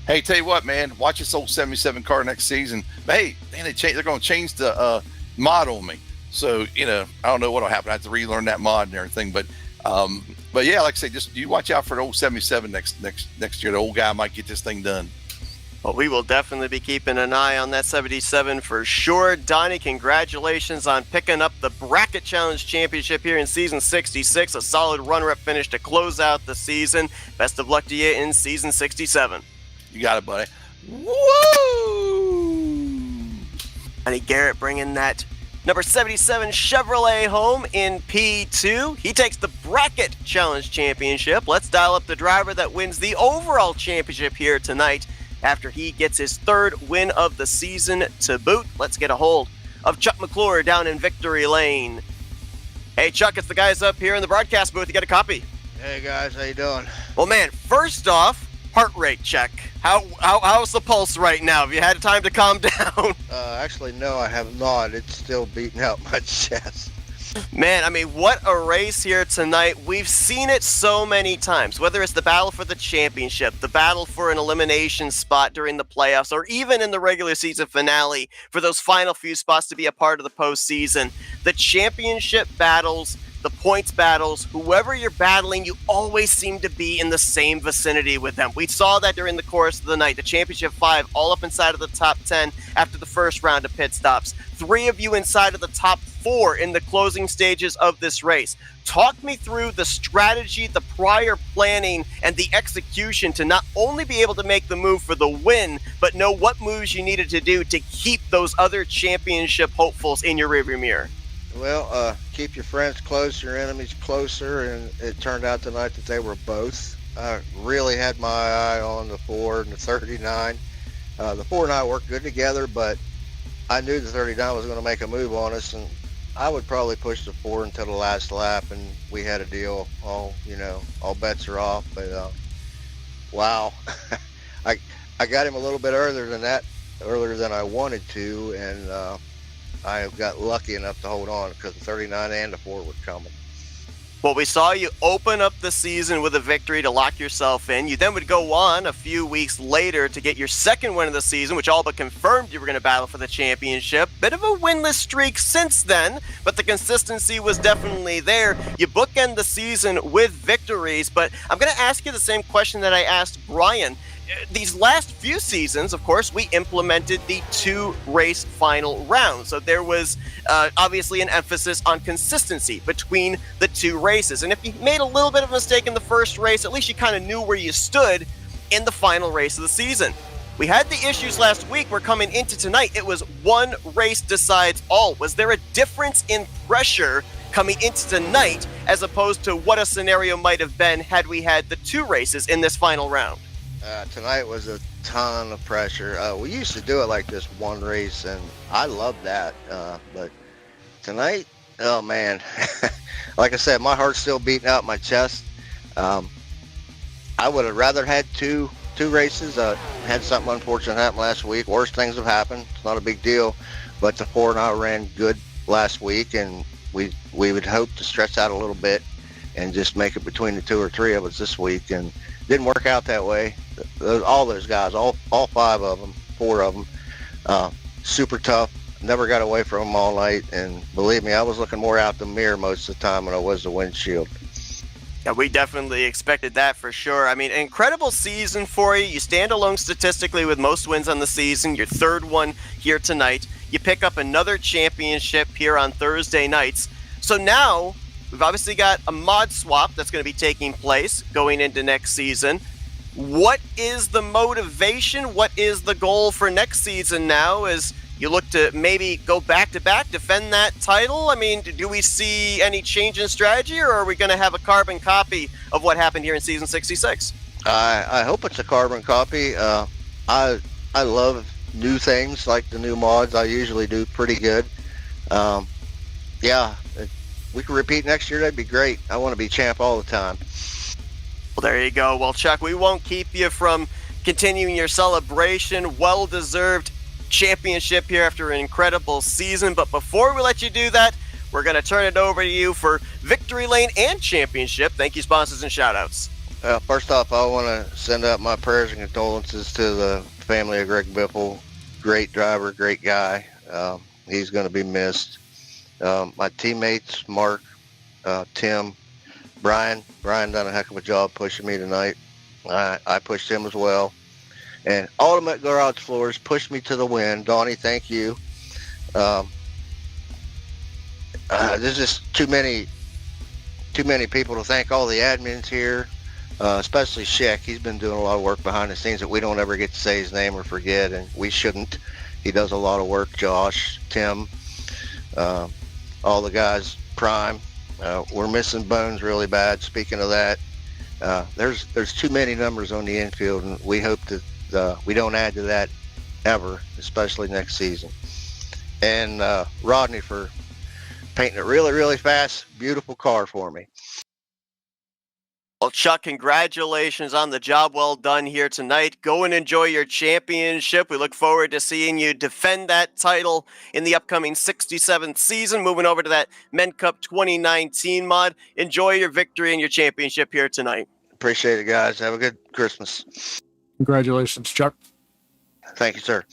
hey, tell you what, man, watch this old 77 car next season. But hey, man, they're going to change the mod on me. So I don't know what'll happen. I have to relearn that mod and everything. But yeah, like I say, just you watch out for the old 77 next year. The old guy might get this thing done. Well, we will definitely be keeping an eye on that 77 for sure. Donnie, congratulations on picking up the Bracket Challenge Championship here in Season 66. A solid runner-up finish to close out the season. Best of luck to you in Season 67. You got it, buddy. Woo! Donnie Garrett bringing that number 77 Chevrolet home in P2. He takes the Bracket Challenge Championship. Let's dial up the driver that wins the overall championship here tonight, after he gets his third win of the season to boot. Let's get a hold of Chuck McClure down in Victory Lane. Hey, Chuck, it's the guys up here in the broadcast booth. You got a copy? Hey, guys, how you doing? Well, man, first off, heart rate check. How's the pulse right now? Have you had time to calm down? Actually, no, I have not. It's still beating out my chest. Man, I mean, what a race here tonight. We've seen it so many times, whether it's the battle for the championship, the battle for an elimination spot during the playoffs, or even in the regular season finale for those final few spots to be a part of the postseason. The championship battles, the points battles, whoever you're battling, you always seem to be in the same vicinity with them. We saw that during the course of the night. The championship 5 all up inside of the top 10 after the first round of pit stops. 3 of you inside of the top 4 in the closing stages of this race. Talk me through the strategy, the prior planning, and the execution to not only be able to make the move for the win, but know what moves you needed to do to keep those other championship hopefuls in your rearview mirror. Well, keep your friends close, your enemies closer, and it turned out tonight that they were both. I really had my eye on the 4 and the 39. The 4 and I worked good together, but I knew the 39 was going to make a move on us, and I would probably push the 4 until the last lap, and we had a deal. All bets are off. But wow, I got him a little bit earlier than I wanted to, and I got lucky enough to hold on because the 39 and the 4 were coming. Well, we saw you open up the season with a victory to lock yourself in. You then would go on a few weeks later to get your second win of the season, which all but confirmed you were going to battle for the championship. Bit of a winless streak since then, but the consistency was definitely there. You bookend the season with victories, but I'm going to ask you the same question that I asked Brian. these last few seasons, of course, we implemented the 2-race final round. So there was obviously an emphasis on consistency between the 2 races. And if you made a little bit of a mistake in the first race, at least you kind of knew where you stood in the final race of the season. We had the issues last week. We're coming into tonight. It was 1 race decides all. Was there a difference in pressure coming into tonight as opposed to what a scenario might have been had we had the 2 races in this final round? Tonight was a ton of pressure. We used to do it like this 1 race, and I love that. But tonight, oh man, like I said, my heart's still beating out my chest. I would have rather had two races. Had something unfortunate happen last week. Worse things have happened. It's not a big deal. But the 4 and I ran good last week, and we would hope to stretch out a little bit and just make it between the 2 or 3 of us this week. And didn't work out that way. All those guys, all 5 of them, 4 of them, super tough. Never got away from them all night. And believe me, I was looking more out the mirror most of the time than I was the windshield. Yeah, we definitely expected that for sure. I mean, incredible season for you. You stand alone statistically with most wins on the season. Your 3rd one here tonight. You pick up another championship here on Thursday nights. So now we've obviously got a mod swap that's going to be taking place going into next season. What is the motivation? What is the goal for next season now as you look to maybe go back-to-back, defend that title? I mean, do we see any change in strategy, or are we going to have a carbon copy of what happened here in Season 66? I hope it's a carbon copy. I love new things like the new mods. I usually do pretty good. Yeah, if we could repeat next year, that'd be great. I want to be champ all the time. Well, there you go. Well, Chuck, we won't keep you from continuing your celebration. Well-deserved championship here after an incredible season. But before we let you do that, we're going to turn it over to you for victory lane and championship. Thank you, sponsors and shout-outs. First off, I want to send out my prayers and condolences to the family of Greg Biffle. Great driver, great guy. He's going to be missed. My teammates, Mark, Tim, Brian done a heck of a job pushing me tonight. I pushed him as well. And Ultimate Garage Floors pushed me to the win. Donnie, thank you. There's just too many people to thank. All the admins here, especially Sheck. He's been doing a lot of work behind the scenes that we don't ever get to say his name or forget, and we shouldn't. He does a lot of work. Josh, Tim, all the guys, Prime. We're missing Bones really bad. Speaking of that, there's too many numbers on the infield, and we hope that we don't add to that ever, especially next season. And Rodney for painting it really, really fast, beautiful car for me. Well, Chuck, congratulations on the job well done here tonight. Go and enjoy your championship. We look forward to seeing you defend that title in the upcoming 67th season. Moving over to that Men Cup 2019 mod. Enjoy your victory and your championship here tonight. Appreciate it, guys. Have a good Christmas. Congratulations, Chuck. Thank you, sir.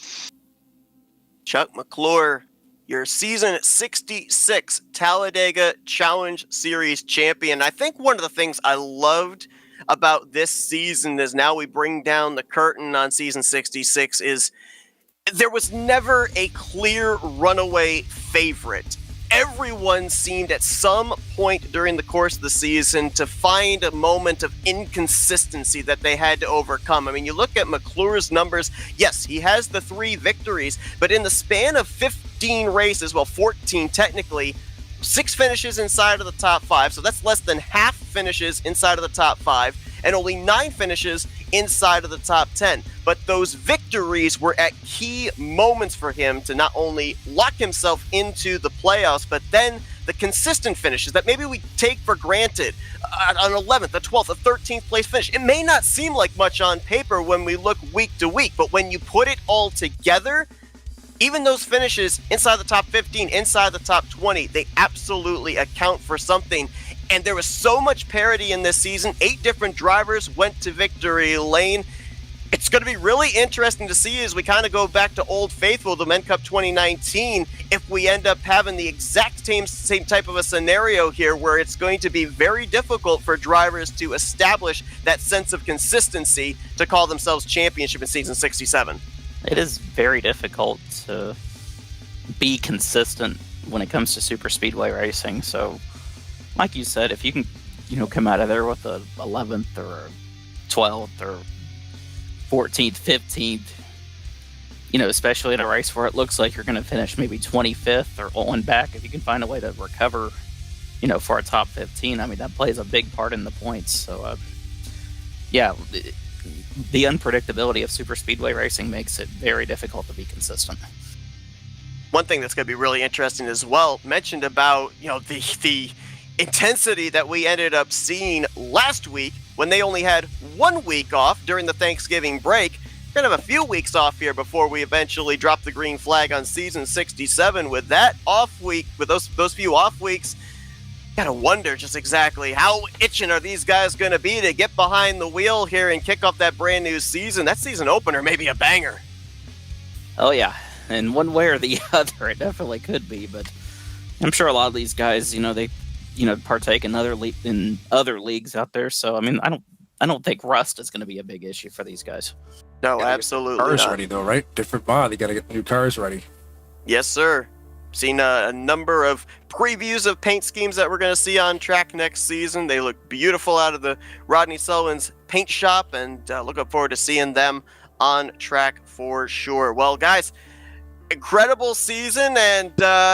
Chuck McClure, your season 66 Talladega Challenge Series champion. I think one of the things I loved about this season is now we bring down the curtain on season 66 is there was never a clear runaway favorite. Everyone seemed at some point during the course of the season to find a moment of inconsistency that they had to overcome. I mean, you look at McClure's numbers. Yes, he has the 3 victories, but in the span of 15 races, well, 14 technically, 6 finishes inside of the top 5. So that's less than half finishes inside of the top 5, and only 9 finishes inside of the top 10. But those victories were at key moments for him to not only lock himself into the playoffs, but then the consistent finishes that maybe we take for granted. An 11th, a 12th, a 13th place finish. It may not seem like much on paper when we look week to week, but when you put it all together, even those finishes inside the top 15, inside the top 20, they absolutely account for something. And there was so much parity in this season. 8 different drivers went to victory lane. It's going to be really interesting to see as we kind of go back to Old Faithful, the Men Cup 2019, if we end up having the exact same type of a scenario here where it's going to be very difficult for drivers to establish that sense of consistency to call themselves championship in season 67. It is very difficult to be consistent when it comes to super speedway racing. So, like you said, if you can, come out of there with a 11th or a 12th or 14th, 15th, especially in a race where it looks like you're going to finish maybe 25th or on back, if you can find a way to recover, for a top 15, I mean, that plays a big part in the points. So, the unpredictability of super speedway racing makes it very difficult to be consistent. One thing that's going to be really interesting as well, mentioned about, the intensity that we ended up seeing last week when they only had 1 week off during the Thanksgiving break. We're going to have a few weeks off here before we eventually drop the green flag on season 67. With that off week, with those few off weeks, gotta wonder just exactly how itching are these guys going to be to get behind the wheel here and kick off that brand new season. That season opener may be a banger. Oh yeah, and one way or the other, it definitely could be. But I'm sure a lot of these guys, they partake in other leagues out there. So I mean, I don't think rust is going to be a big issue for these guys. No, absolutely cars not. ready though, right? Different mod. They got to get new cars ready. Yes, sir. Seen a number of previews of paint schemes that we're going to see on track next season. They look beautiful out of the Rodney Sullivan's paint shop, and looking forward to seeing them on track for sure. Well, guys, incredible season, and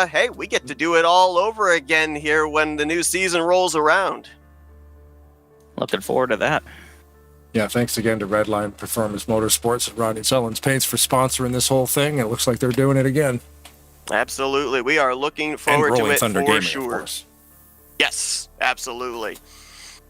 hey, we get to do it all over again here when the new season rolls around. Looking forward to that. Yeah, thanks again to Redline Performance Motorsports and Rodney Sullivan's Paints for sponsoring this whole thing. It looks like they're doing it again. Absolutely. We are looking forward to it Thunder for Gaming, sure. Of course. Yes, absolutely.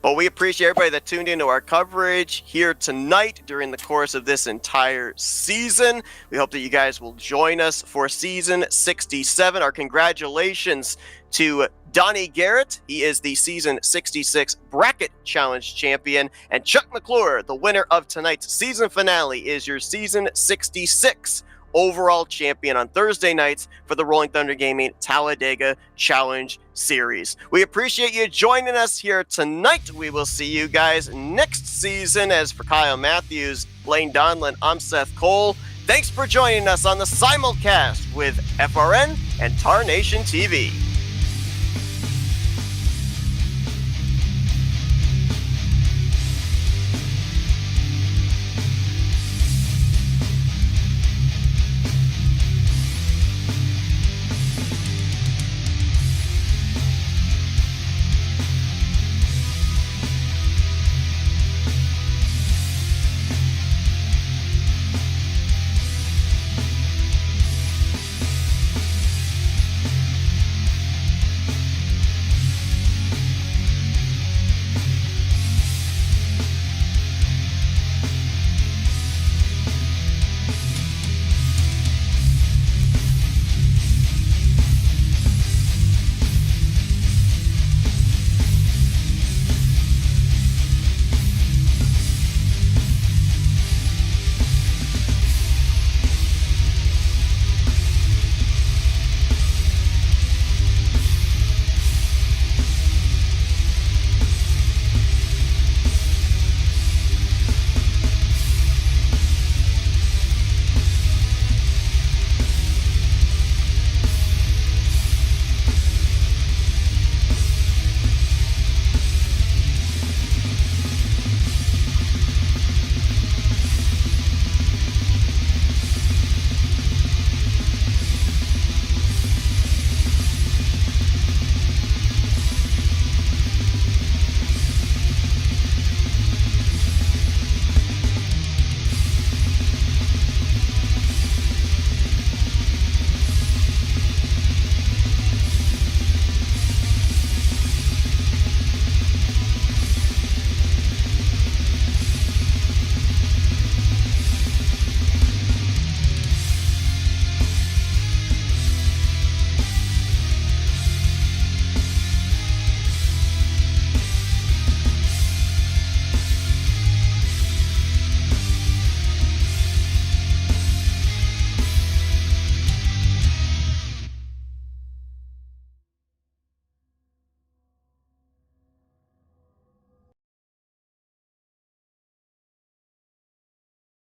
Well, we appreciate everybody that tuned into our coverage here tonight during the course of this entire season. We hope that you guys will join us for season 67. Our congratulations to Donnie Garrett. He is the season 66 Bracket Challenge champion. And Chuck McClure, the winner of tonight's season finale, is your season 66 overall champion on Thursday nights for the Rolling Thunder Gaming Talladega Challenge Series. We appreciate you joining us here tonight. We will see you guys next season. As for Kyle Matthews, Blaine Donlin, I'm Seth Cole. Thanks for joining us on the simulcast with FRN and Tar Nation TV.